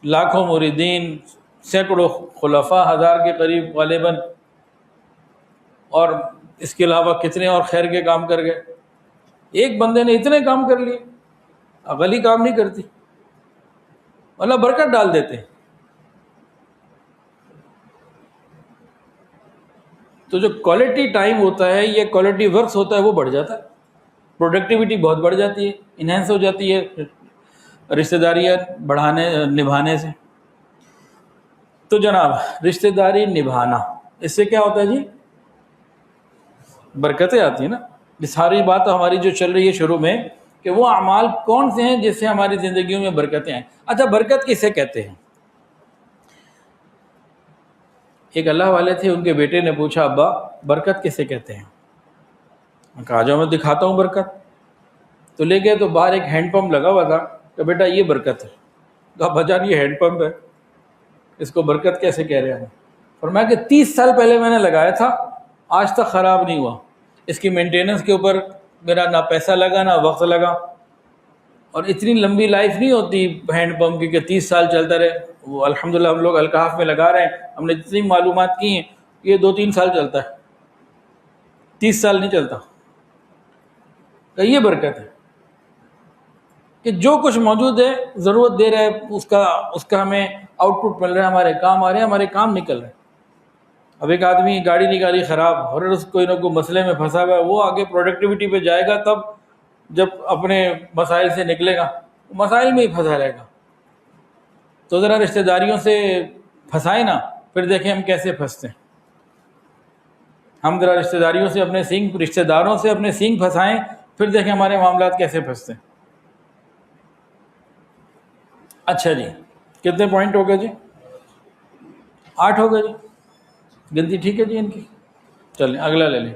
لاکھوں مریدین، سینکڑوں خلفاء، 1000 کے قریب غالباً، اور اس کے علاوہ کتنے اور خیر کے کام کر گئے. ایک بندے نے اتنے کام کر لیے. غلی کام نہیں کرتی، اللہ برکت ڈال دیتے. تو جو کوالٹی ٹائم ہوتا ہے یا کوالٹی ورکس ہوتا ہے وہ بڑھ جاتا ہے، پروڈکٹیوٹی بہت بڑھ جاتی ہے، انہینس ہو جاتی ہے رشتہ داریاں نبھانے سے. تو جناب رشتہ داری نبھانا، اس سے کیا ہوتا ہے جی؟ برکتیں آتی ہیں نا. یہ ساری بات ہماری جو چل رہی ہے شروع میں کہ وہ اعمال کون سے ہیں جس سے ہماری زندگیوں میں برکتیں ہیں. اچھا برکت کسے کہتے ہیں؟ ایک اللہ والے تھے، ان کے بیٹے نے پوچھا ابا برکت کسے کہتے ہیں؟ کہا جاؤ میں دکھاتا ہوں برکت. تو لے گئے تو باہر ایک ہینڈ پمپ لگا ہوا تھا کہ بیٹا یہ برکت ہے. کہا بجان یہ ہینڈ پمپ ہے، اس کو برکت کیسے کہہ رہے ہیں؟ فرمایا کہ 30 سال پہلے میں نے لگایا تھا، آج تک خراب نہیں ہوا. اس کی مینٹیننس کے اوپر میرا نہ پیسہ لگا نہ وقت لگا. اور اتنی لمبی لائف نہیں ہوتی ہینڈ پمپ کی کہ 30 سال چلتا رہے. وہ الحمدللہ ہم لوگ الکحف میں لگا رہے ہیں، ہم نے جتنی معلومات کی ہیں یہ 2-3 سال چلتا ہے، 30 سال نہیں چلتا. کہ یہ برکت ہے کہ جو کچھ موجود ہے ضرورت دے رہا ہے، اس کا ہمیں آؤٹ پٹ مل رہا ہے، ہمارے کام آ رہے ہیں، ہمارے کام نکل رہے ہیں. اب ایک آدمی گاڑی نکالی خراب، اور اس کوئی نہ کوئی مسئلے میں پھنسا ہوا ہے، وہ آگے پروڈکٹیوٹی پہ جائے گا تب جب اپنے مسائل سے نکلے گا، مسائل میں ہی پھنسا رہے گا. تو ذرا رشتہ داریوں سے پھنسائے نا، پھر دیکھیں ہم کیسے پھنستے ہیں. ہم ذرا رشتہ داریوں سے رشتہ داروں سے اپنے سینگ پھنسائیں، پھر دیکھیں ہمارے معاملات کیسے پھنستے ہیں. اچھا جی کتنے پوائنٹ ہو گئے جی؟ 8 ہو گئے جی. گنتی ٹھیک ہے جی ان کی؟ چلیں اگلا لے لیں.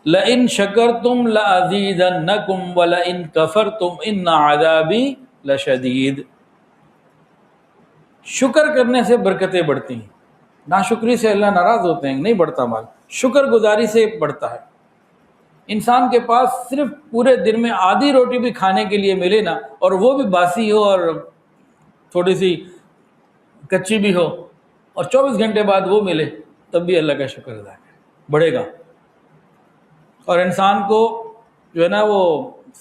لئن شکرتم لازیدنکم ولئن کفرتم ان عذابی لشدید. شکر کرنے سے برکتیں بڑھتی ہیں، ناشکری سے اللہ ناراض ہوتے ہیں، نہیں بڑھتا مال. شکر گزاری سے بڑھتا ہے. انسان کے پاس صرف پورے دن میں آدھی روٹی بھی کھانے کے لیے ملے نا، اور وہ بھی باسی ہو اور تھوڑی سی کچی بھی ہو، اور 24 گھنٹے بعد وہ ملے، تب بھی اللہ کا شکر ادا کرے، بڑھے گا. اور انسان کو جو ہے نا وہ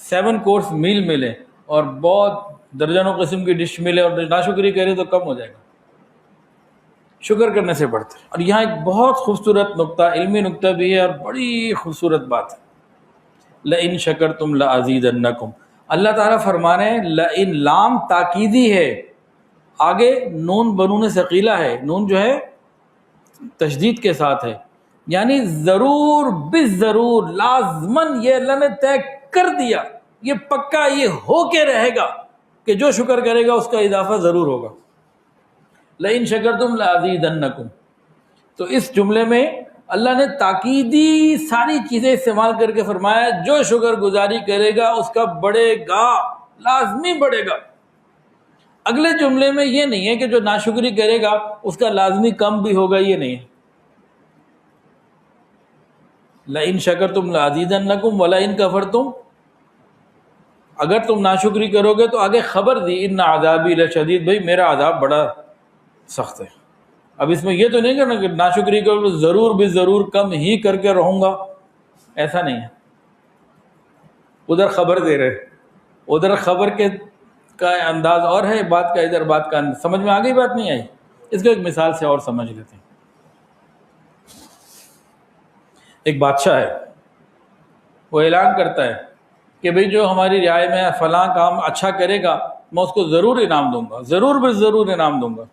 7 کورس میل ملے اور بہت درجنوں قسم کی ڈش ملے، اور ناشکری کرے تو کم ہو جائے گا. شکر کرنے سے بڑھتا ہے. اور یہاں ایک بہت خوبصورت نقطہ، علمی نقطہ بھی ہے اور بڑی خوبصورت بات ہے. لئن شکرتم لازیدنکم. اللہ تعالیٰ فرما رہے ہیں لئن، لام تاکیدی ہے، آگے نون بنون ثقیلہ ہے، نون جو ہے تشدید کے ساتھ ہے، یعنی ضرور بالضرور لازمن یہ اللہ نے طے کر دیا، یہ پکا، یہ ہو کے رہے گا کہ جو شکر کرے گا اس کا اضافہ ضرور ہوگا. لئن شکرتم لازیدنکم. تو اس جملے میں اللہ نے تاکیدی ساری چیزیں استعمال کر کے فرمایا جو شکر گزاری کرے گا اس کا بڑھے گا، لازمی بڑھے گا. اگلے جملے میں یہ نہیں ہے کہ جو ناشکری کرے گا اس کا لازمی کم بھی ہوگا، یہ نہیں ہے. لئن شکرتم لازیدنکم ولئن کفرتم اگر تم ناشکری کرو گے تو آگے خبر دی ان عذابی لشدید، بھائی میرا عذاب بڑا سخت ہے۔ اب اس میں یہ تو نہیں کرنا کہ ناشکری کرو تو ضرور بھی ضرور کم ہی کر کے رہوں گا، ایسا نہیں ہے۔ ادھر خبر دے رہے، ادھر خبر کا انداز اور ہے، بات کا ادھر بات کا انداز۔ سمجھ میں آ گئی بات نہیں آئی؟ اس کو ایک مثال سے اور سمجھ لیتے ہیں۔ ایک بادشاہ ہے، وہ اعلان کرتا ہے کہ بھئی جو ہماری رعایا میں فلاں کام اچھا کرے گا میں اس کو ضرور انعام دوں گا، ضرور بھی ضرور انعام دوں گا۔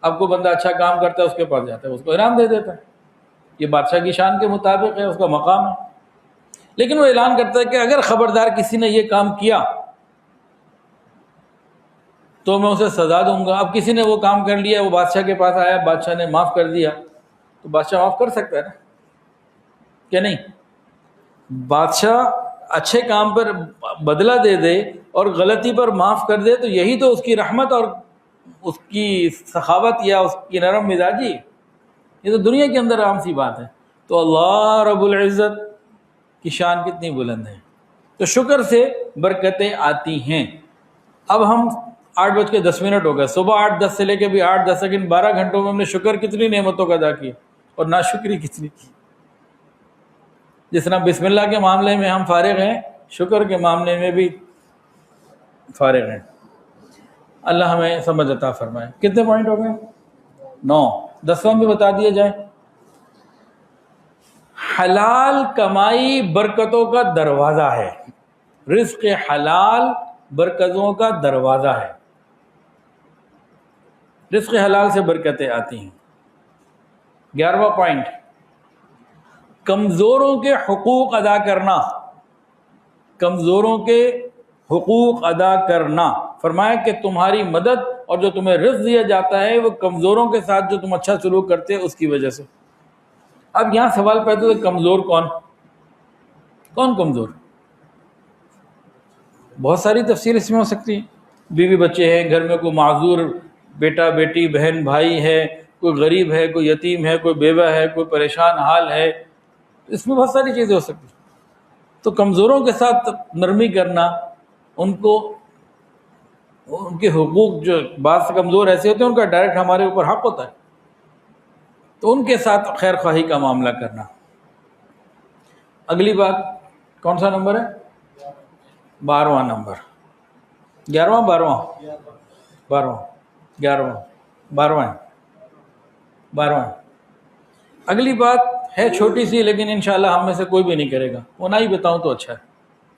اب کوئی بندہ اچھا کام کرتا ہے، اس کے پاس جاتا ہے، اس کو انعام دے دیتا ہے، یہ بادشاہ کی شان کے مطابق ہے، اس کا مقام ہے۔ لیکن وہ اعلان کرتا ہے کہ اگر خبردار کسی نے یہ کام کیا تو میں اسے سزا دوں گا۔ اب کسی نے وہ کام کر لیا، وہ بادشاہ کے پاس آیا، بادشاہ نے معاف کر دیا، تو بادشاہ معاف کر سکتا ہے نا کہ نہیں؟ بادشاہ اچھے کام پر بدلہ دے دے اور غلطی پر معاف کر دے تو یہی تو اس کی رحمت اور اس کی سخاوت یا اس کی نرم مزاجی، یہ تو دنیا کے اندر عام سی بات ہے۔ تو اللہ رب العزت کی شان کتنی بلند ہے، تو شکر سے برکتیں آتی ہیں۔ اب ہم 8:10 ہو گئے، صبح 8:10 سے لے کے بھی 8:10 سیکنڈ 12 گھنٹوں میں ہم نے شکر کتنی نعمتوں کا ادا کی اور ناشکری کتنی کی۔ جس طرح بسم اللہ کے معاملے میں ہم فارغ ہیں، شکر کے معاملے میں بھی فارغ ہیں۔ اللہ ہمیں سمجھ عطا فرمائے۔ کتنے پوائنٹ ہو گئے؟ 9۔ 10واں بھی بتا دیا جائے۔ حلال کمائی برکتوں کا دروازہ ہے، رزق حلال برکتوں کا دروازہ ہے، رزق حلال سے برکتیں آتی ہیں۔ 11واں پوائنٹ، کمزوروں کے حقوق ادا کرنا، کمزوروں کے حقوق ادا کرنا۔ فرمایا کہ تمہاری مدد اور جو تمہیں رزق دیا جاتا ہے وہ کمزوروں کے ساتھ جو تم اچھا سلوک کرتے اس کی وجہ سے۔ اب یہاں سوال پیدا ہے، کمزور کون؟ کون کمزور؟ بہت ساری تفسیر اس میں ہو سکتی ہے۔ بیوی بچے ہیں، گھر میں کوئی معذور بیٹا بیٹی بہن بھائی ہے، کوئی غریب ہے، کوئی یتیم ہے، کوئی بیوہ ہے، کوئی پریشان حال ہے، اس میں بہت ساری چیزیں ہو سکتی ہیں۔ تو کمزوروں کے ساتھ نرمی کرنا، ان کو ان کے حقوق، جو بعض کمزور ایسے ہوتے ہیں ان کا ڈائریکٹ ہمارے اوپر حق ہوتا ہے، تو ان کے ساتھ خیر خواہی کا معاملہ کرنا۔ اگلی بات کون سا نمبر ہے؟ 12واں نمبر۔ 11واں 12واں 12واں۔ اگلی بات ہے چھوٹی سی، لیکن انشاءاللہ ہم میں سے کوئی بھی نہیں کرے گا، وہ نہ ہی بتاؤں تو اچھا ہے،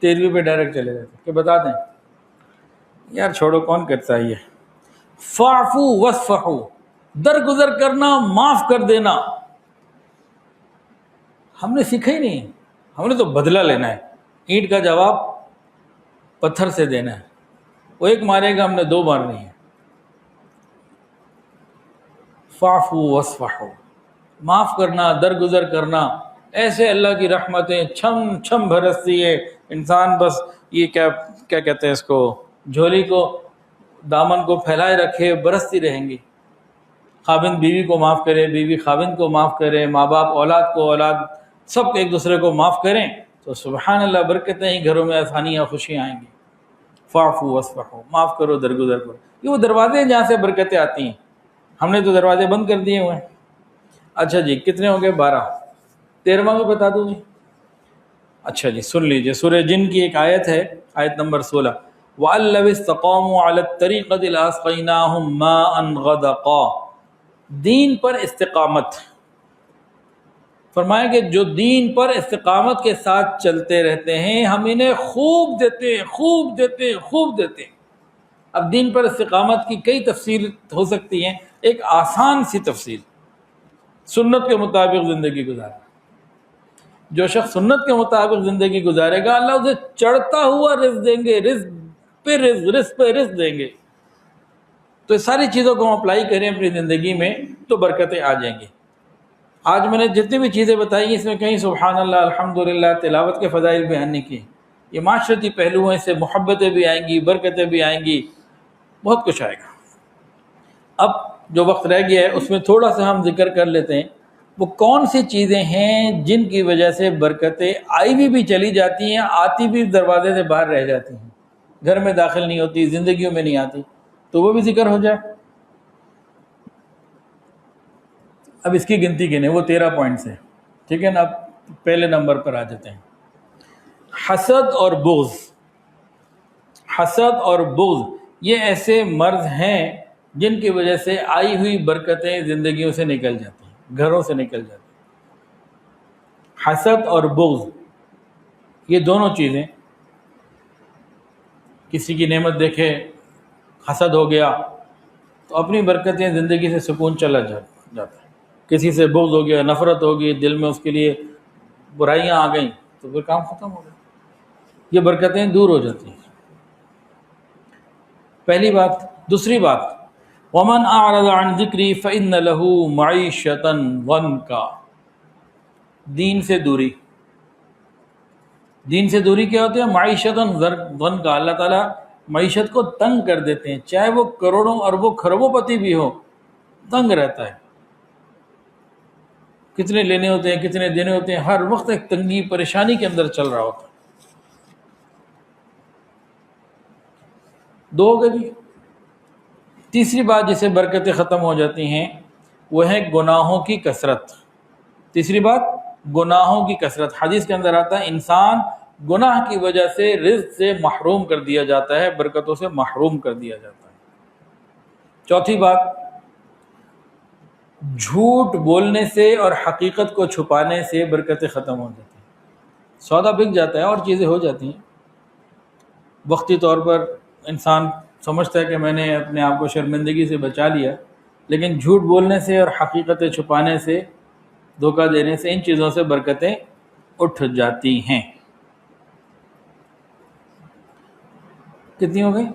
13ویں پہ ڈائریکٹ چلے جاتے کہ بتا دیں یار چھوڑو کون کرتا ہے یہ۔ فاعفو واصفحو، درگزر کرنا، معاف کر دینا۔ ہم نے سیکھا ہی نہیں، ہم نے تو بدلہ لینا ہے، اینٹ کا جواب پتھر سے دینا ہے، وہ ایک مارے گا ہم نے 2 مارنی ہے۔ فاعفو واصفحو، معاف کرنا، درگزر کرنا۔ ایسے اللہ کی رحمتیں چھم چھم برستی ہے، انسان بس یہ کیا کہتے ہیں اس کو، جھولی کو دامن کو پھیلائے رکھے، برستی رہیں گی۔ خاوند بیوی کو معاف کرے، بیوی خاوند کو معاف کرے، ماں باپ اولاد کو، اولاد سب ایک دوسرے کو معاف کریں تو سبحان اللہ برکتیں ہی گھروں میں آسانیاں خوشیاں آئیں گی۔ فاعفو واصفحو، معاف کرو، درگزر کرو۔ یہ وہ دروازے ہیں جہاں سے برکتیں آتی ہیں، ہم نے تو دروازے بند کر دیے ہوئے ہیں۔ اچھا جی، کتنے ہو گئے؟ 12۔ 13واں بھی بتا دوں جی۔ اچھا جی سن لیجئے، سورہ جن کی ایک آیت ہے، آیت نمبر 16، وَأَن لَّوِ اسْتَقَامُوا عَلَى الطَّرِيقَةِ لَأَسْقَيْنَاهُم مَّاءً غَدَقًا۔ دین پر استقامت، فرمایا کہ جو دین پر استقامت کے ساتھ چلتے رہتے ہیں ہم انہیں خوب دیتے ہیں، خوب دیتے ہیں، خوب دیتے ہیں۔ اب دین پر استقامت کی کئی تفسیر ہو سکتی ہیں، ایک آسان سی تفسیر، سنت کے مطابق زندگی گزارنا۔ جو شخص سنت کے مطابق زندگی گزارے گا اللہ اسے چڑھتا ہوا رزق دیں گے، رزق پہ رزق دیں گے۔ تو اس ساری چیزوں کو ہم اپلائی کریں اپنی زندگی میں تو برکتیں آ جائیں گی۔ آج میں نے جتنی بھی چیزیں بتائی اس میں کہیں سبحان اللہ، الحمدللہ، تلاوت کے فضائل بیان نہیں کی، یہ معاشرتی پہلو ہیں، اس سے محبتیں بھی آئیں گی، برکتیں بھی آئیں گی، بہت کچھ آئے گا۔ اب جو وقت رہ گیا ہے اس میں تھوڑا سا ہم ذکر کر لیتے ہیں، وہ کون سی چیزیں ہیں جن کی وجہ سے برکتیں آئی بھی چلی جاتی ہیں، آتی بھی دروازے سے باہر رہ جاتی ہیں۔ گھر میں داخل نہیں ہوتی، زندگیوں میں نہیں آتی، تو وہ بھی ذکر ہو جائے۔ اب اس کی گنتی گنے، وہ 13 پوائنٹس ہیں، ٹھیک ہے نا۔ اب پہلے نمبر پر آ جاتے ہیں، حسد اور بغض۔ حسد اور بغض یہ ایسے مرض ہیں جن کی وجہ سے آئی ہوئی برکتیں زندگیوں سے نکل جاتی ہیں، گھروں سے نکل جاتی ہیں۔ حسد اور بغض یہ دونوں چیزیں، کسی کی نعمت دیکھے حسد ہو گیا تو اپنی برکتیں زندگی سے سکون چلا جاتا ہے، کسی سے بغض ہو گیا، نفرت ہو گئی، دل میں اس کے لیے برائیاں آ گئیں تو پھر کام ختم ہو گیا، یہ برکتیں دور ہو جاتی ہیں، پہلی بات۔ دوسری بات، ومن اعرض عن ذکری فإن له معیشۃ ضنکا، دین سے دوری۔ دین سے دوری کیا ہوتی ہے؟ معیشۃ ضنکا، اللہ تعالیٰ معیشت کو تنگ کر دیتے ہیں، چاہے وہ کروڑوں اربوں خربوں پتی بھی ہو، تنگ رہتا ہے، کتنے لینے ہوتے ہیں، کتنے دینے ہوتے ہیں، ہر وقت ایک تنگی پریشانی کے اندر چل رہا ہوتا ہے۔ دو ہو گئے جی۔ تیسری بات جسے برکتیں ختم ہو جاتی ہیں وہ ہے گناہوں کی کثرت۔ تیسری بات گناہوں کی کثرت۔ حدیث کے اندر آتا ہے انسان گناہ کی وجہ سے رزق سے محروم کر دیا جاتا ہے، برکتوں سے محروم کر دیا جاتا ہے۔ چوتھی بات، جھوٹ بولنے سے اور حقیقت کو چھپانے سے برکتیں ختم ہو جاتی ہیں۔ سودا بک جاتا ہے اور چیزیں ہو جاتی ہیں، وقتی طور پر انسان سمجھتا ہے کہ میں نے اپنے آپ کو شرمندگی سے بچا لیا، لیکن جھوٹ بولنے سے اور حقیقتیں چھپانے سے، دھوکہ دینے سے، ان چیزوں سے برکتیں اٹھ جاتی ہیں۔ کتنی ہو گئی؟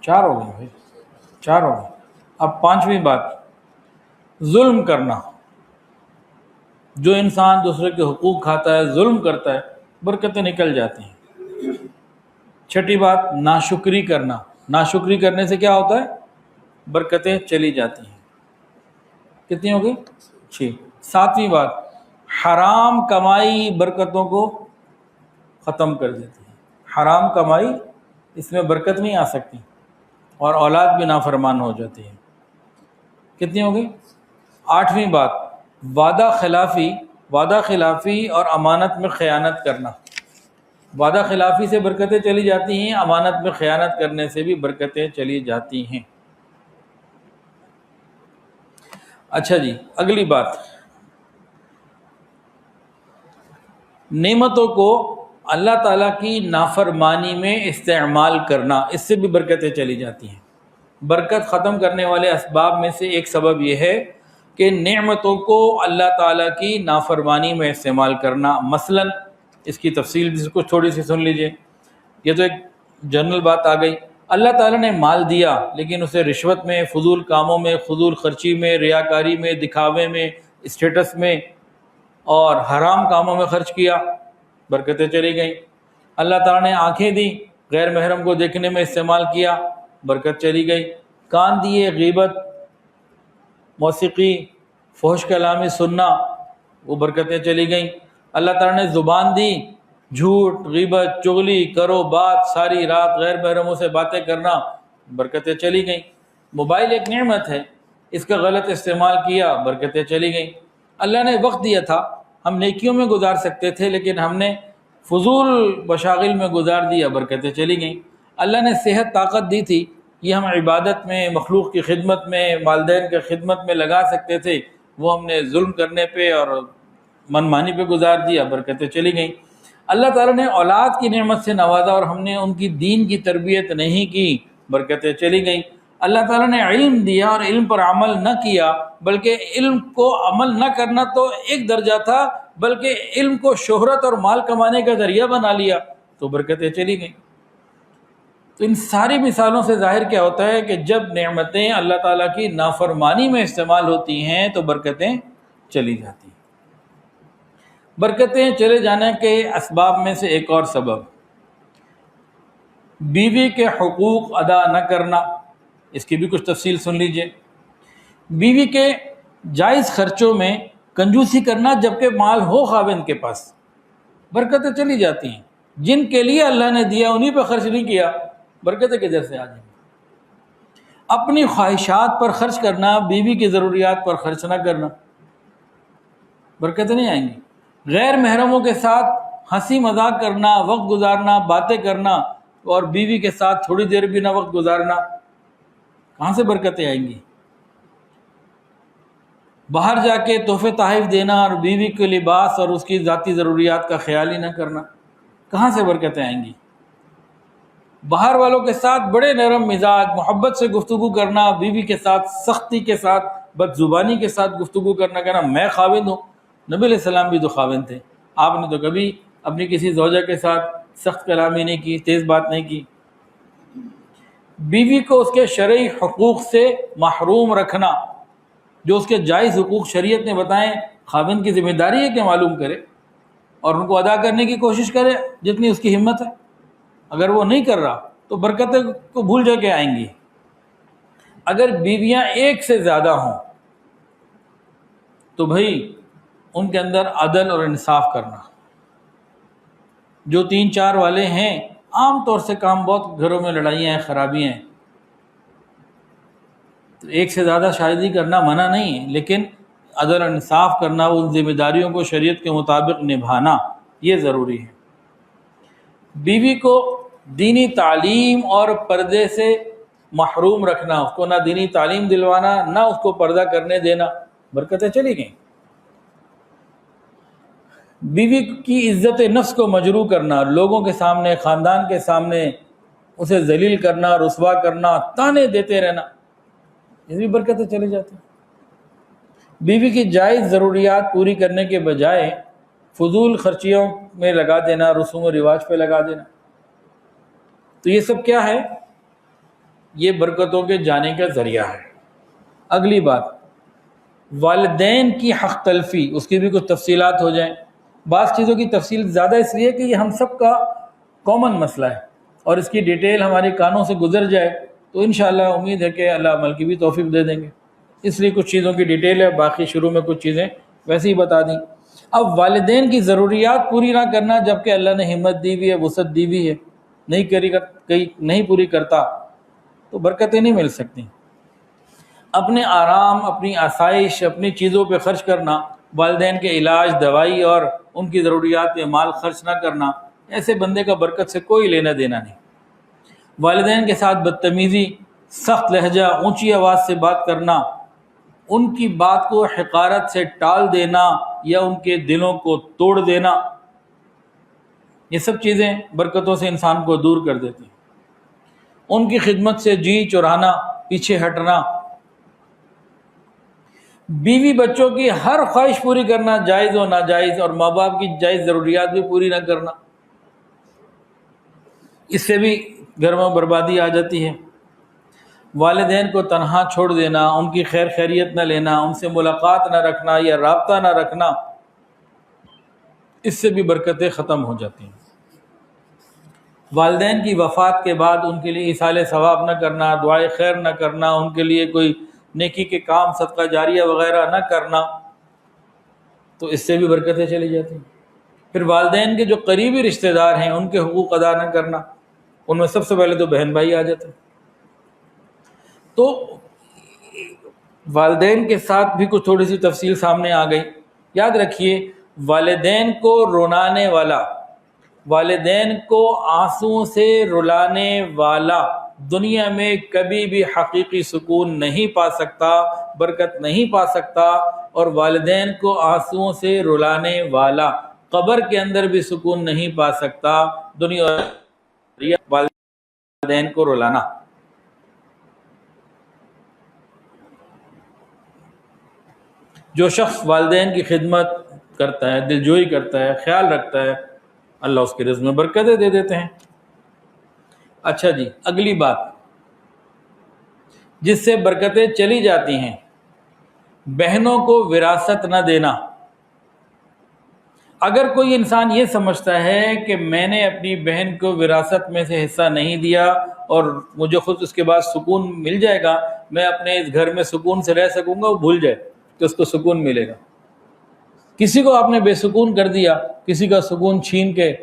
4 ہو گئی بھائی، 4 ہو گئی۔ اب پانچویں بات، ظلم کرنا۔ جو انسان دوسرے کے حقوق کھاتا ہے، ظلم کرتا ہے، برکتیں نکل جاتی ہیں۔ چھٹی بات، ناشکری کرنا۔ ناشکری کرنے سے کیا ہوتا ہے؟ برکتیں چلی جاتی ہیں۔ کتنی ہو گئی؟ 6۔ ساتویں بات، حرام کمائی برکتوں کو ختم کر دیتی ہے۔ حرام کمائی، اس میں برکت نہیں آ سکتی، اور اولاد بھی نافرمان ہو جاتی ہے۔ کتنی ہو گئی؟ 8ویں بات، وعدہ خلافی۔ وعدہ خلافی اور امانت میں خیانت کرنا۔ وعدہ خلافی سے برکتیں چلی جاتی ہیں، امانت میں خیانت کرنے سے بھی برکتیں چلی جاتی ہیں۔ اچھا جی، اگلی بات، نعمتوں کو اللہ تعالیٰ کی نافرمانی میں استعمال کرنا، اس سے بھی برکتیں چلی جاتی ہیں۔ برکت ختم کرنے والے اسباب میں سے ایک سبب یہ ہے کہ نعمتوں کو اللہ تعالیٰ کی نافرمانی میں استعمال کرنا۔ مثلا اس کی تفصیل بھی کچھ تھوڑی سی سن لیجئے۔ یہ تو ایک جنرل بات آ گئی، اللہ تعالیٰ نے مال دیا لیکن اسے رشوت میں، فضول کاموں میں، فضول خرچی میں، ریاکاری میں، دکھاوے میں، اسٹیٹس میں اور حرام کاموں میں خرچ کیا، برکتیں چلی گئیں۔ اللہ تعالیٰ نے آنکھیں دی، غیر محرم کو دیکھنے میں استعمال کیا، برکت چلی گئی۔ کان دیے، غیبت، موسیقی، فحش کلامی سننا، وہ برکتیں چلی گئیں۔ اللہ تعالیٰ نے زبان دی، جھوٹ، غیبت، چغلی، کرو بات، ساری رات غیر محرموں سے باتیں کرنا، برکتیں چلی گئیں۔ موبائل ایک نعمت ہے، اس کا غلط استعمال کیا، برکتیں چلی گئیں۔ اللہ نے وقت دیا تھا، ہم نیکیوں میں گزار سکتے تھے لیکن ہم نے فضول مشاغل میں گزار دیا، برکتیں چلی گئیں۔ اللہ نے صحت، طاقت دی تھی، یہ ہم عبادت میں، مخلوق کی خدمت میں، والدین کی خدمت میں لگا سکتے تھے، وہ ہم نے ظلم کرنے پہ اور منمانی پہ گزار دیا، برکتیں چلی گئیں۔ اللہ تعالیٰ نے اولاد کی نعمت سے نوازا اور ہم نے ان کی دین کی تربیت نہیں کی، برکتیں چلی گئیں۔ اللہ تعالیٰ نے علم دیا اور علم پر عمل نہ کیا، بلکہ علم کو عمل نہ کرنا تو ایک درجہ تھا، بلکہ علم کو شہرت اور مال کمانے کا ذریعہ بنا لیا، تو برکتیں چلی گئیں۔ تو ان ساری مثالوں سے ظاہر کیا ہوتا ہے کہ جب نعمتیں اللہ تعالیٰ کی نافرمانی میں استعمال ہوتی ہیں تو برکتیں چلی جاتی ہیں۔ برکتیں چلے جانے کے اسباب میں سے ایک اور سبب، بیوی کے حقوق ادا نہ کرنا۔ اس کی بھی کچھ تفصیل سن لیجئے۔ بیوی کے جائز خرچوں میں کنجوسی کرنا جبکہ مال ہو خاوند کے پاس، برکتیں چلی جاتی ہیں. جن کے لیے اللہ نے دیا انہی پہ خرچ نہیں کیا، برکتیں کدھر سے آ جائیں؟ اپنی خواہشات پر خرچ کرنا، بیوی کی ضروریات پر خرچ نہ کرنا، برکتیں نہیں آئیں گی. غیر محرموں کے ساتھ ہنسی مذاق کرنا، وقت گزارنا، باتیں کرنا، اور بیوی کے ساتھ تھوڑی دیر بھی نہ وقت گزارنا، کہاں سے برکتیں آئیں گی؟ باہر جا کے تحفے تحائف دینا اور بیوی کے لباس اور اس کی ذاتی ضروریات کا خیال ہی نہ کرنا، کہاں سے برکتیں آئیں گی؟ باہر والوں کے ساتھ بڑے نرم مزاج، محبت سے گفتگو کرنا، بیوی کے ساتھ سختی کے ساتھ، بد زبانی کے ساتھ گفتگو کرنا، کہنا میں خاوند ہوں. نبی علیہ السلام بھی تو خاوند تھے، آپ نے تو کبھی اپنی کسی زوجہ کے ساتھ سخت کلامی نہیں کی، تیز بات نہیں کی. بیوی کو اس کے شرعی حقوق سے محروم رکھنا، جو اس کے جائز حقوق شریعت نے بتائیں، خاوند کی ذمہ داری ہے کہ معلوم کرے اور ان کو ادا کرنے کی کوشش کرے جتنی اس کی ہمت ہے. اگر وہ نہیں کر رہا تو برکتیں کو بھول جا کے آئیں گی. اگر بیویاں ایک سے زیادہ ہوں تو بھائی ان کے اندر عدل اور انصاف کرنا. جو 3-4 والے ہیں، عام طور سے کام بہت گھروں میں لڑائیاں ہیں، خرابیاں ہیں، تو ایک سے زیادہ شادی کرنا منع نہیں ہے، لیکن عدل اور انصاف کرنا، ان ذمہ داریوں کو شریعت کے مطابق نبھانا، یہ ضروری ہے. بیوی کو دینی تعلیم اور پردے سے محروم رکھنا، اس کو نہ دینی تعلیم دلوانا، نہ اس کو پردہ کرنے دینا، برکتیں چلی گئیں. بیوی کی عزت نفس کو مجروح کرنا، لوگوں کے سامنے، خاندان کے سامنے اسے ذلیل کرنا، رسوا کرنا، تانے دیتے رہنا، یہ بھی برکتیں چلی جاتی ہیں. بیوی کی جائز ضروریات پوری کرنے کے بجائے فضول خرچیوں میں لگا دینا، رسوم و رواج پہ لگا دینا، تو یہ سب کیا ہے؟ یہ برکتوں کے جانے کا ذریعہ ہے. اگلی بات، والدین کی حق تلفی، اس کی بھی کچھ تفصیلات ہو جائیں. بعض چیزوں کی تفصیل زیادہ اس لیے کہ یہ ہم سب کا کامن مسئلہ ہے اور اس کی ڈیٹیل ہمارے کانوں سے گزر جائے تو انشاءاللہ امید ہے کہ اللہ عمل کی بھی توفیق دے دیں گے. اس لیے کچھ چیزوں کی ڈیٹیل ہے، باقی شروع میں کچھ چیزیں ویسے ہی بتا دیں. اب والدین کی ضروریات پوری نہ کرنا، جبکہ اللہ نے ہمت دی ہوئی ہے، وسعت دی ہوئی ہے، نہیں پوری کرتا تو برکتیں نہیں مل سکتی. اپنے آرام، اپنی آسائش، اپنی چیزوں پہ خرچ کرنا، والدین کے علاج، دوائی اور ان کی ضروریات پہ مال خرچ نہ کرنا، ایسے بندے کا برکت سے کوئی لینا دینا نہیں. والدین کے ساتھ بدتمیزی، سخت لہجہ، اونچی آواز سے بات کرنا، ان کی بات کو حقارت سے ٹال دینا یا ان کے دلوں کو توڑ دینا، یہ سب چیزیں برکتوں سے انسان کو دور کر دیتی ہیں. ان کی خدمت سے جی چرانا، پیچھے ہٹنا. بیوی بچوں کی ہر خواہش پوری کرنا، جائز و ناجائز، اور ماں باپ کی جائز ضروریات بھی پوری نہ کرنا، اس سے بھی گھر میں بربادی آ جاتی ہے. والدین کو تنہا چھوڑ دینا، ان کی خیر خیریت نہ لینا، ان سے ملاقات نہ رکھنا یا رابطہ نہ رکھنا، اس سے بھی برکتیں ختم ہو جاتی ہیں. والدین کی وفات کے بعد ان کے لیے ایصال ثواب نہ کرنا، دعائے خیر نہ کرنا، ان کے لیے کوئی نیکی کے کام، صدقہ جاریہ وغیرہ نہ کرنا، تو اس سے بھی برکتیں چلی جاتی ہیں. پھر والدین کے جو قریبی رشتہ دار ہیں ان کے حقوق ادا نہ کرنا، ان میں سب سے پہلے تو بہن بھائی آ جاتے ہیں. تو والدین کے ساتھ بھی کچھ تھوڑی سی تفصیل سامنے آ گئی. یاد رکھیے، والدین کو رلانے والا، والدین کو آنسوؤں سے رلانے والا دنیا میں کبھی بھی حقیقی سکون نہیں پا سکتا، برکت نہیں پا سکتا. اور والدین کو آنسوؤں سے رلانے والا قبر کے اندر بھی سکون نہیں پا سکتا. دنیا والدین کو رلانا. جو شخص والدین کی خدمت کرتا ہے، دلجوئی کرتا ہے، خیال رکھتا ہے، اللہ اس کے رزق میں برکتیں دے دیتے ہیں. اچھا جی، اگلی بات جس سے برکتیں چلی جاتی ہیں، بہنوں کو وراثت نہ دینا. اگر کوئی انسان یہ سمجھتا ہے کہ میں نے اپنی بہن کو وراثت میں سے حصہ نہیں دیا اور مجھے خود اس کے بعد سکون مل جائے گا، میں اپنے اس گھر میں سکون سے رہ سکوں گا، وہ بھول جائے کہ اس کو سکون ملے گا. کسی کو آپ نے بے سکون کر دیا، کسی کا سکون چھین کے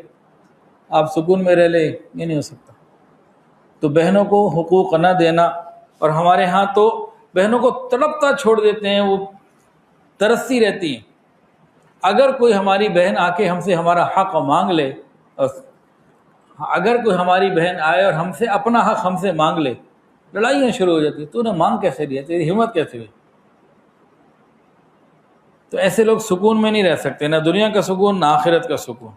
آپ سکون میں رہ لے، یہ نہیں ہو سکتا۔ تو بہنوں کو حقوق نہ دینا، اور ہمارے ہاں تو بہنوں کو تڑپتا چھوڑ دیتے ہیں، وہ ترستی رہتی ہیں۔ اگر کوئی ہماری بہن آ کے ہم سے ہمارا حق مانگ لے، اگر کوئی ہماری بہن آئے اور ہم سے اپنا حق ہم سے مانگ لے، لڑائیاں شروع ہو جاتی ہیں، تو نے مانگ کیسے لیا، تیری ہمت کیسے ہوئی؟ تو ایسے لوگ سکون میں نہیں رہ سکتے، نہ دنیا کا سکون نہ آخرت کا سکون۔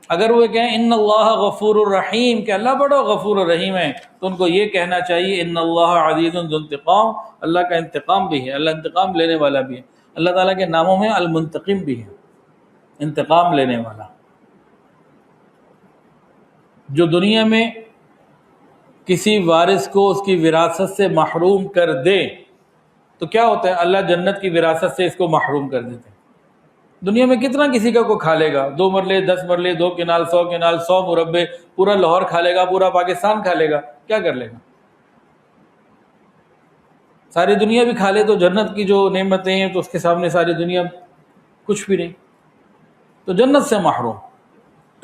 اگر وہ کہیں ان اللہ غفور الرحیم، کہ اللہ بڑا غفور الرحیم ہے، تو ان کو یہ کہنا چاہیے ان اللہ عزیز ذو انتقام، اللہ کا انتقام بھی ہے، اللہ انتقام لینے والا بھی ہے۔ اللہ تعالیٰ کے ناموں میں المنتقم بھی ہے، انتقام لینے والا۔ جو دنیا میں کسی وارث کو اس کی وراثت سے محروم کر دے تو کیا ہوتا ہے، اللہ جنت کی وراثت سے اس کو محروم کر دیتے ہیں۔ دنیا میں کتنا کسی کا کو کھا لے گا، 2 مرلے 10 مرلے 2 کنال 100 کنال 100 مربے، پورا لاہور کھا لے گا، پورا پاکستان کھا لے گا، کیا کر لے گا؟ ساری دنیا بھی کھا لے تو جنت کی جو نعمتیں ہیں تو اس کے سامنے ساری دنیا کچھ بھی نہیں، تو جنت سے محروم۔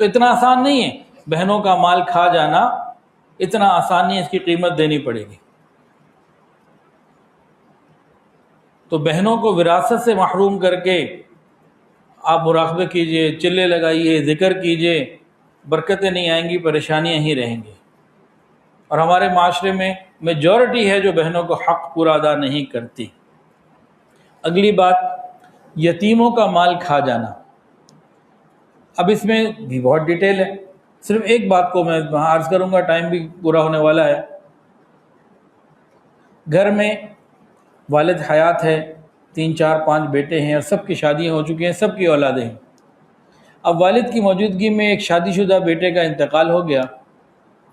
تو اتنا آسان نہیں ہے بہنوں کا مال کھا جانا، اتنا آسان نہیں ہے، اس کی قیمت دینی پڑے گی۔ تو بہنوں کو وراثت سے محروم کر کے آپ مراقبے کیجئے، چلے لگائیے، ذکر کیجئے، برکتیں نہیں آئیں گی، پریشانیاں ہی رہیں گی۔ اور ہمارے معاشرے میں میجورٹی ہے جو بہنوں کو حق پورا ادا نہیں کرتی۔ اگلی بات، یتیموں کا مال کھا جانا۔ اب اس میں بھی بہت ڈیٹیل ہے، صرف ایک بات کو میں عرض کروں گا، ٹائم بھی پورا ہونے والا ہے۔ گھر میں والد حیات ہے، 3 4 5 بیٹے ہیں، اور سب کی شادیاں ہو چکی ہیں، سب کی اولادیں ہیں۔ اب والد کی موجودگی میں ایک شادی شدہ بیٹے کا انتقال ہو گیا،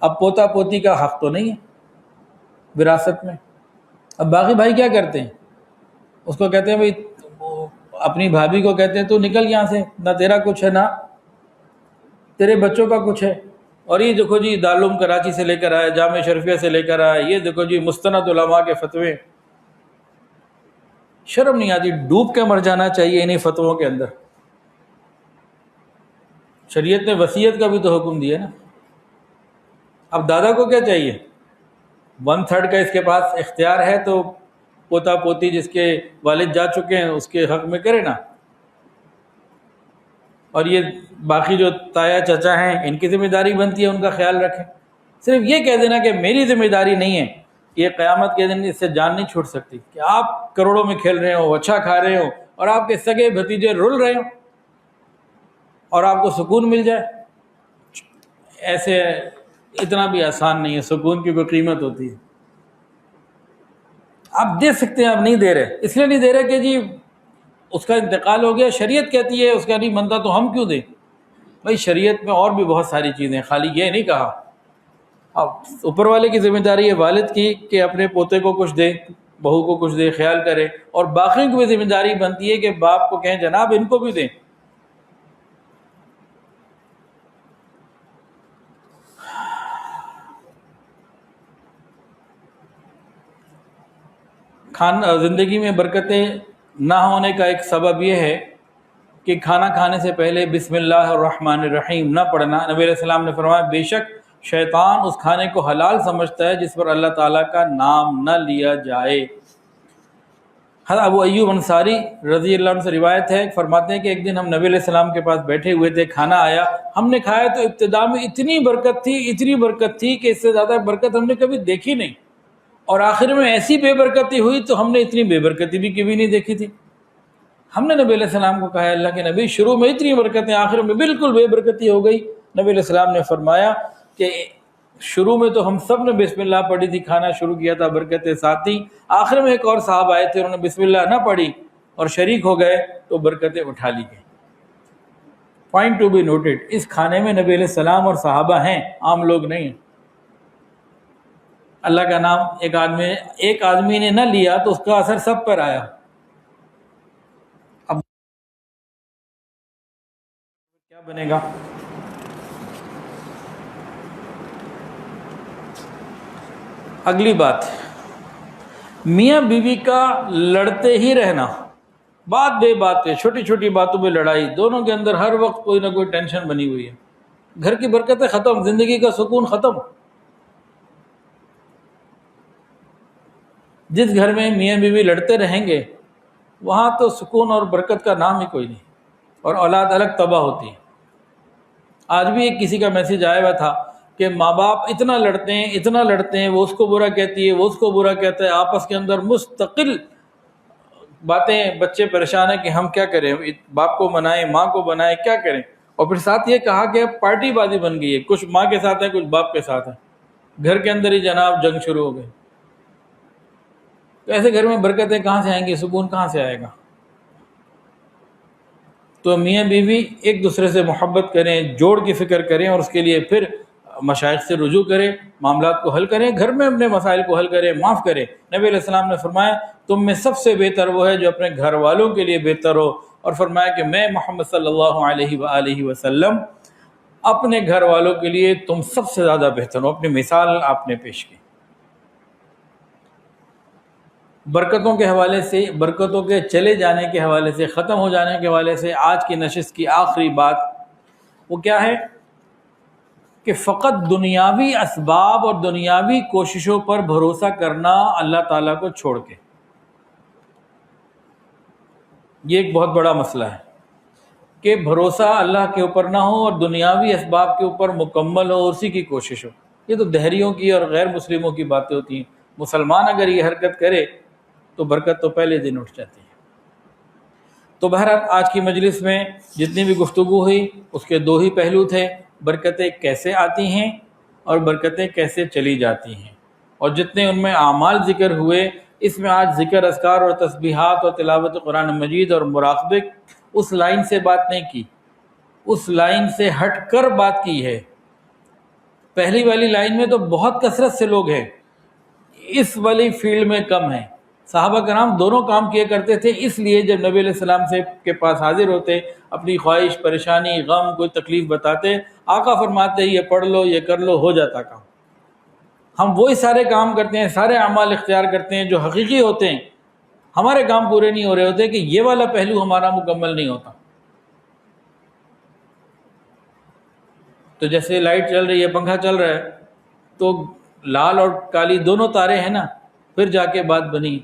اب پوتا پوتی کا حق تو نہیں ہے وراثت میں۔ اب باقی بھائی کیا کرتے ہیں، اس کو کہتے ہیں بھائی، اپنی بھابھی کو کہتے ہیں تو نکل یہاں سے، نہ تیرا کچھ ہے نہ تیرے بچوں کا کچھ ہے۔ اور یہ دیکھو جی دارالعلوم کراچی سے لے کر آیا، جامعہ شرفیہ سے لے کر آیا، یہ دیکھو جی مستند علماء کے فتوے۔ شرم نہیں آتی؟ ڈوب کے مر جانا چاہیے انہی فتووں کے اندر۔ شریعت نے وصیت کا بھی تو حکم دیا نا۔ اب دادا کو کیا چاہیے، 1/3 کا اس کے پاس اختیار ہے، تو پوتا پوتی جس کے والد جا چکے ہیں اس کے حق میں کرے نا، اور یہ باقی جو تایا چچا ہیں ان کی ذمہ داری بنتی ہے ان کا خیال رکھیں۔ صرف یہ کہہ دینا کہ میری ذمہ داری نہیں ہے، یہ قیامت کے دن اس سے جان نہیں چھوٹ سکتی کہ آپ کروڑوں میں کھیل رہے ہو، اچھا کھا رہے ہو، اور آپ کے سگے بھتیجے رول رہے ہو اور آپ کو سکون مل جائے۔ ایسے اتنا بھی آسان نہیں ہے، سکون کی کوئی قیمت ہوتی ہے۔ آپ دے سکتے ہیں، آپ نہیں دے رہے، اس لیے نہیں دے رہے کہ جی اس کا انتقال ہو گیا، شریعت کہتی ہے اس کا نہیں بنتا تو ہم کیوں دیں؟ بھائی شریعت میں اور بھی بہت ساری چیزیں، خالی یہ نہیں کہا۔ اب اوپر والے کی ذمہ داری ہے والد کی کہ اپنے پوتے کو کچھ دے، بہو کو کچھ دے، خیال کرے، اور باقیوں کی بھی ذمہ داری بنتی ہے کہ باپ کو کہیں جناب ان کو بھی دیں۔ زندگی میں برکتیں نہ ہونے کا ایک سبب یہ ہے کہ کھانا کھانے سے پہلے بسم اللہ الرحمن الرحیم نہ پڑھنا۔ نبی علیہ السلام نے فرمایا بے شک شیطان اس کھانے کو حلال سمجھتا ہے جس پر اللہ تعالیٰ کا نام نہ لیا جائے۔ حضرت ابو ایوب انصاری رضی اللہ عنہ سے روایت ہے، فرماتے ہیں کہ ایک دن ہم نبی علیہ السلام کے پاس بیٹھے ہوئے تھے، کھانا آیا، ہم نے کھایا تو ابتدا میں اتنی برکت تھی کہ اس سے زیادہ برکت ہم نے کبھی دیکھی نہیں، اور آخر میں ایسی بے برکتی ہوئی تو ہم نے اتنی بے برکتی بھی کبھی نہیں دیکھی تھی۔ ہم نے نبی علیہ السلام کو کہا اللہ کے نبی شروع میں اتنی برکتیں، آخر میں بالکل بے برکتی ہو گئی۔ نبی علیہ السلام نے فرمایا کہ شروع میں تو ہم سب نے بسم اللہ پڑھی تھی، کھانا شروع کیا تھا، برکتیں ساتھ تھیں، آخر میں ایک اور صاحب آئے تھے، انہوں نے بسم اللہ نہ پڑھی اور شریک ہو گئے تو برکتیں اٹھا لی گئی۔ پوائنٹ ٹو بی نوٹڈ، اس کھانے میں نبی علیہ السلام اور صحابہ ہیں، عام لوگ نہیں ہیں۔ اللہ کا نام ایک آدمی نے نہ لیا تو اس کا اثر سب پر آیا۔ اب کیا بنے گا؟ اگلی بات، میاں بیوی کا لڑتے ہی رہنا بات بے بات پہ، چھوٹی چھوٹی باتوں پہ لڑائی، دونوں کے اندر ہر وقت کوئی نہ کوئی ٹینشن بنی ہوئی ہے، گھر کی برکتیں ختم، زندگی کا سکون ختم۔ جس گھر میں میاں بیوی لڑتے رہیں گے وہاں تو سکون اور برکت کا نام ہی کوئی نہیں، اور اولاد الگ تباہ ہوتی ہے۔ آج بھی ایک کسی کا میسج آیا ہوا تھا کہ ماں باپ اتنا لڑتے ہیں، اتنا لڑتے ہیں، وہ اس کو برا کہتی ہے، وہ اس کو برا کہتا ہے، آپس کے اندر مستقل باتیں، بچے پریشان ہیں کہ ہم کیا کریں، باپ کو منائیں، ماں کو بنائیں، کیا کریں۔ اور پھر ساتھ یہ کہا کہ اب پارٹی بازی بن گئی ہے، کچھ ماں کے ساتھ ہے، کچھ باپ کے ساتھ ہے، گھر کے اندر ہی جناب جنگ شروع ہو گئی۔ تو ایسے گھر میں برکتیں کہاں سے آئیں گی، سکون کہاں سے آئے گا؟ تو میاں بیوی ایک دوسرے سے محبت کریں، جوڑ کی فکر کریں، اور اس کے لیے پھر مشائخ سے رجوع کریں، معاملات کو حل کریں، گھر میں اپنے مسائل کو حل کریں، معاف کریں۔ نبی علیہ السلام نے فرمایا تم میں سب سے بہتر وہ ہے جو اپنے گھر والوں کے لیے بہتر ہو، اور فرمایا کہ میں محمد صلی اللہ علیہ وآلہ وسلم اپنے گھر والوں کے لیے تم سب سے زیادہ بہتر ہو۔ اپنی مثال آپ نے پیش کی۔ برکتوں کے حوالے سے، برکتوں کے چلے جانے کے حوالے سے، ختم ہو جانے کے حوالے سے آج کی نشست کی آخری بات وہ کیا ہے کہ فقط دنیاوی اسباب اور دنیاوی کوششوں پر بھروسہ کرنا اللہ تعالیٰ کو چھوڑ کے۔ یہ ایک بہت بڑا مسئلہ ہے کہ بھروسہ اللہ کے اوپر نہ ہو اور دنیاوی اسباب کے اوپر مکمل ہو، اسی کی کوشش ہو۔ یہ تو دہریوں کی اور غیر مسلموں کی باتیں ہوتی ہیں۔ مسلمان اگر یہ حرکت کرے تو برکت تو پہلے دن اٹھ جاتی ہے۔ تو بہرحال آج کی مجلس میں جتنی بھی گفتگو ہوئی اس کے دو ہی پہلو تھے، برکتیں کیسے آتی ہیں اور برکتیں کیسے چلی جاتی ہیں، اور جتنے ان میں اعمال ذکر ہوئے اس میں آج ذکر اذکار اور تسبیحات اور تلاوت قرآن مجید اور مراقبے اس لائن سے بات نہیں کی، اس لائن سے ہٹ کر بات کی ہے۔ پہلی والی لائن میں تو بہت کثرت سے لوگ ہیں، اس والی فیلڈ میں کم ہیں۔ صحابہ کرام دونوں کام کیا کرتے تھے، اس لیے جب نبی علیہ السلام سے کے پاس حاضر ہوتے، اپنی خواہش، پریشانی، غم، کوئی تکلیف بتاتے، آقا فرماتے یہ پڑھ لو، یہ کر لو، ہو جاتا کام۔ ہم وہی سارے کام کرتے ہیں، سارے اعمال اختیار کرتے ہیں جو حقیقی ہوتے ہیں، ہمارے کام پورے نہیں ہو رہے ہوتے کہ یہ والا پہلو ہمارا مکمل نہیں ہوتا۔ تو جیسے لائٹ چل رہی ہے، پنکھا چل رہا ہے، تو لال اور کالی دونوں تارے ہیں نا، پھر جا کے بات بنی۔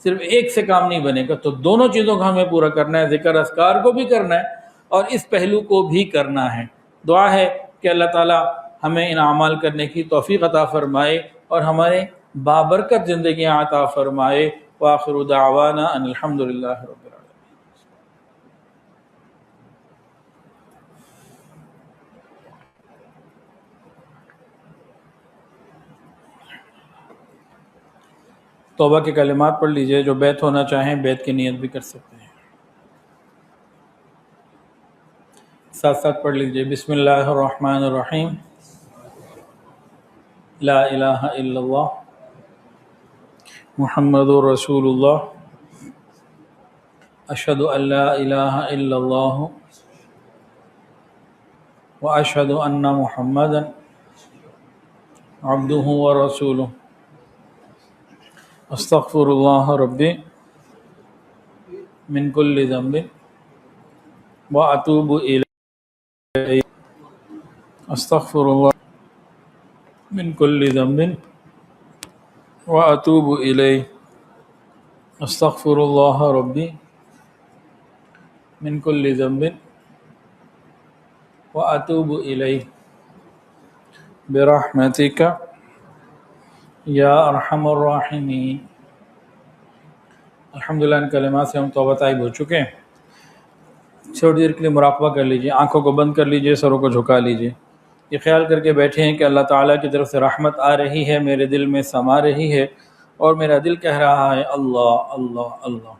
صرف ایک سے کام نہیں بنے گا، تو دونوں چیزوں کو ہمیں پورا کرنا ہے، ذکر اذکار کو بھی کرنا ہے اور اس پہلو کو بھی کرنا ہے۔ دعا ہے کہ اللہ تعالی ہمیں ان اعمال کرنے کی توفیق عطا فرمائے اور ہمارے بابرکت زندگیاں عطا فرمائے۔ وآخر دعوانا ان الحمد للہ رب العالمین۔ توبہ کے کلمات پڑھ لیجئے، جو بیت ہونا چاہیں بیت کی نیت بھی کر سکتے ہیں، ساتھ ساتھ پڑھ لیجئے۔ بسم اللہ الرحمن الرحیم، لا الہ الا اللہ محمد رسول اللہ، اشہد ان لا الہ الا اللہ واشہد ان محمدا عبدہ ورسولہ، استغفر اللہ ربی من کل ذنب واتوب الیہ، استغفر اللہ من کل ذنب واتوب الیہ، استغفر اللہ ربی من کل ذنب واتوب الیہ برحمتک یا ارحم الراحمین۔ الحمدللہ ان کلمات سے ہم توبہ طائب ہو چکے ہیں۔ تھوڑی دیر کے لیے مراقبہ کر لیجئے، آنکھوں کو بند کر لیجئے، سروں کو جھکا لیجئے، یہ خیال کر کے بیٹھے ہیں کہ اللہ تعالیٰ کی طرف سے رحمت آ رہی ہے، میرے دل میں سما رہی ہے، اور میرا دل کہہ رہا ہے اللہ اللہ اللہ۔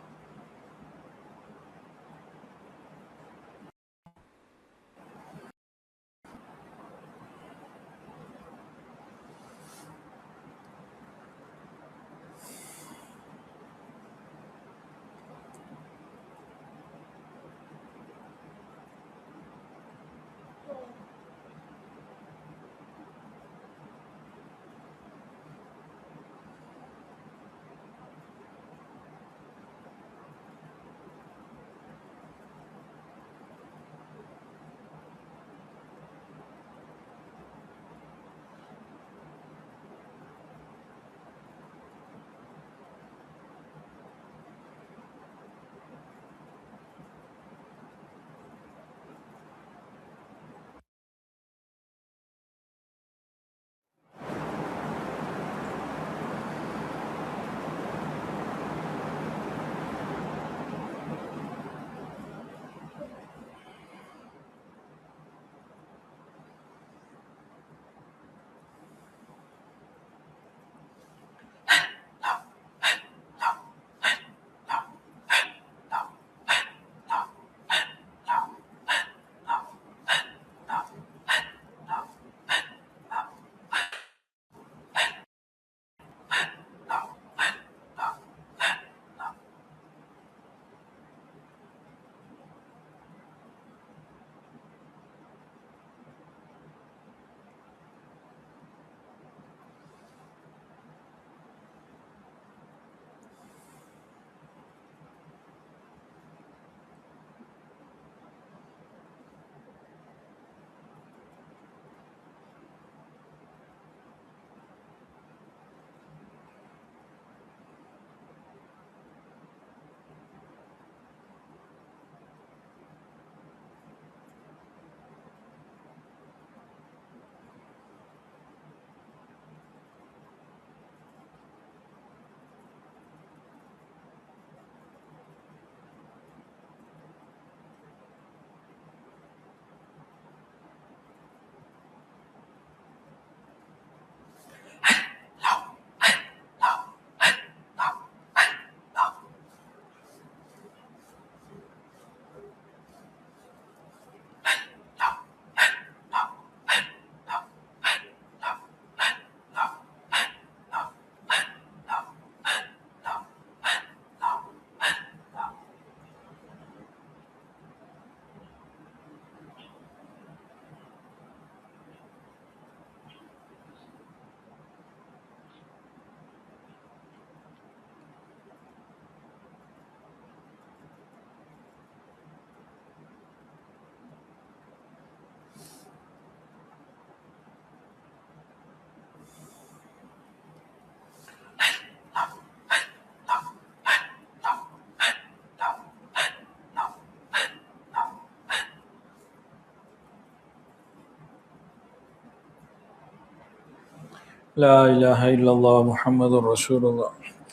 لا الہ الا اللہ محمد رسول اللہ.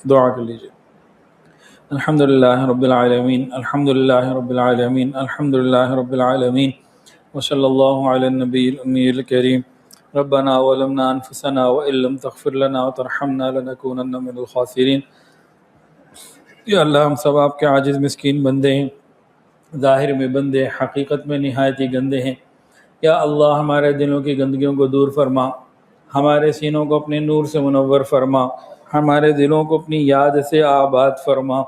دعا کر لیجیے. الحمدللہ رب العالمین الحمدللہ رب العالمین الحمدللہ رب العالمین وصلی اللہ علی النبی الامی الکریم. ربنا ظلمنا انفسنا وان لم تغفر لنا وترحمنا لنکونن من الخاسرین. یا اللہ ہم سب آپ کے عاجز مسکین بندے ہیں، ظاہر میں بندے، حقیقت میں نہایت ہی گندے ہیں. یا اللہ ہمارے دلوں کی گندگیوں کو دور فرما، ہمارے سینوں کو اپنے نور سے منور فرما، ہمارے دلوں کو اپنی یاد سے آباد فرما.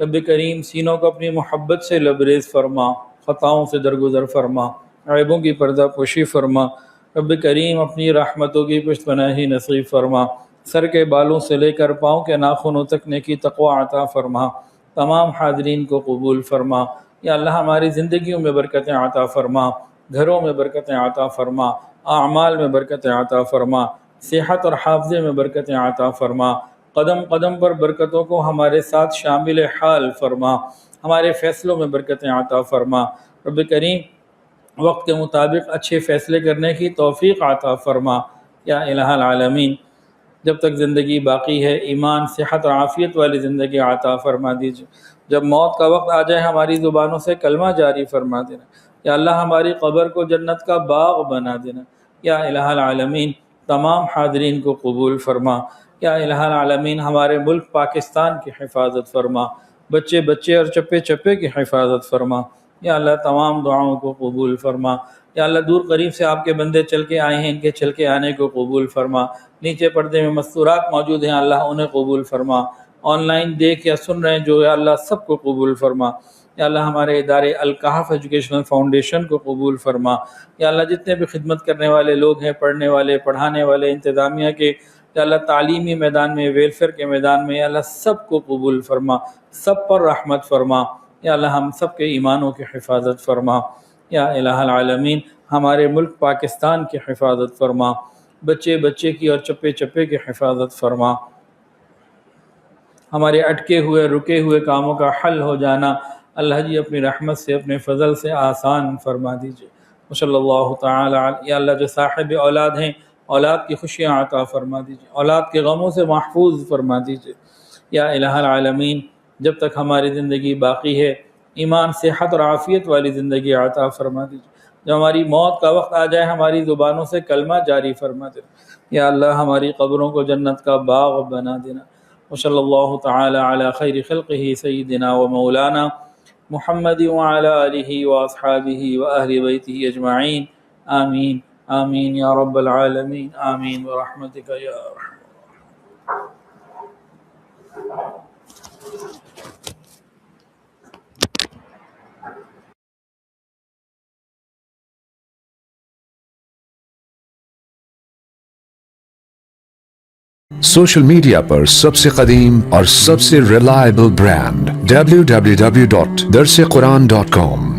رب کریم سینوں کو اپنی محبت سے لبریز فرما، خطاؤں سے درگزر فرما، عیبوں کی پردہ پوشی فرما. رب کریم اپنی رحمتوں کی پشت پناہی نصیب فرما. سر کے بالوں سے لے کر پاؤں کے ناخنوں تک نیکی تقوی عطا فرما. تمام حاضرین کو قبول فرما. یا اللہ ہماری زندگیوں میں برکتیں عطا فرما، گھروں میں برکتیں عطا فرما، اعمال میں برکتیں عطا فرما، صحت اور حافظے میں برکتیں عطا فرما. قدم قدم پر برکتوں کو ہمارے ساتھ شامل حال فرما، ہمارے فیصلوں میں برکتیں عطا فرما. رب کریم وقت کے مطابق اچھے فیصلے کرنے کی توفیق عطا فرما. یا الہ العالمین جب تک زندگی باقی ہے ایمان، صحت اور عافیت والی زندگی عطا فرما دیجیے. جب موت کا وقت آ جائے ہماری زبانوں سے کلمہ جاری فرما دینا. یا اللہ ہماری قبر کو جنت کا باغ بنا دینا. یا الہ العالمین تمام حاضرین کو قبول فرما. یا الہ العالمین ہمارے ملک پاکستان کی حفاظت فرما، بچے بچے اور چپے چپے کی حفاظت فرما. یا اللہ تمام دعاؤں کو قبول فرما. یا اللہ دور قریب سے آپ کے بندے چل کے آئے ہیں، ان کے چل کے آنے کو قبول فرما. نیچے پردے میں مستورات موجود ہیں، اللہ انہیں قبول فرما. آن لائن دیکھ یا سن رہے ہیں جو، یا اللہ سب کو قبول فرما. یا اللہ ہمارے ادارے الکہف ایجوکیشنل فاؤنڈیشن کو قبول فرما. یا اللہ جتنے بھی خدمت کرنے والے لوگ ہیں، پڑھنے والے، پڑھانے والے، انتظامیہ کے، یا اللہ تعلیمی میدان میں، ویلفیئر کے میدان میں، یا اللہ سب کو قبول فرما، سب پر رحمت فرما. یا اللہ ہم سب کے ایمانوں کی حفاظت فرما. یا الہ العالمین ہمارے ملک پاکستان کی حفاظت فرما، بچے بچے کی اور چپے چپے کی حفاظت فرما. ہمارے اٹکے ہوئے رکے ہوئے کاموں کا حل ہو جانا اللہ جی اپنی رحمت سے، اپنے فضل سے آسان فرما دیجیے. صلی اللہ تعالی علیہ. یا اللہ جو صاحب اولاد ہیں اولاد کی خوشیاں عطا فرما دیجیے، اولاد کے غموں سے محفوظ فرما دیجیے. یا الہ العالمین جب تک ہماری زندگی باقی ہے ایمان، صحت اور عافیت والی زندگی عطا فرما دیجیے. جب ہماری موت کا وقت آ جائے ہماری زبانوں سے کلمہ جاری فرما دینا. یا اللہ ہماری قبروں کو جنت کا باغ بنا دینا. وصلی اللہ تعالی علی خیر خلقہ سیدنا و مولانا محمد وعلی آلہ واصحابہ واہل بیتہ اجمعین. آمین آمین یا رب العالمین. آمین برحمتک یا ارحم. سوشل میڈیا پر سب سے قدیم اور سب سے ریلائبل برانڈ www.darsequran.com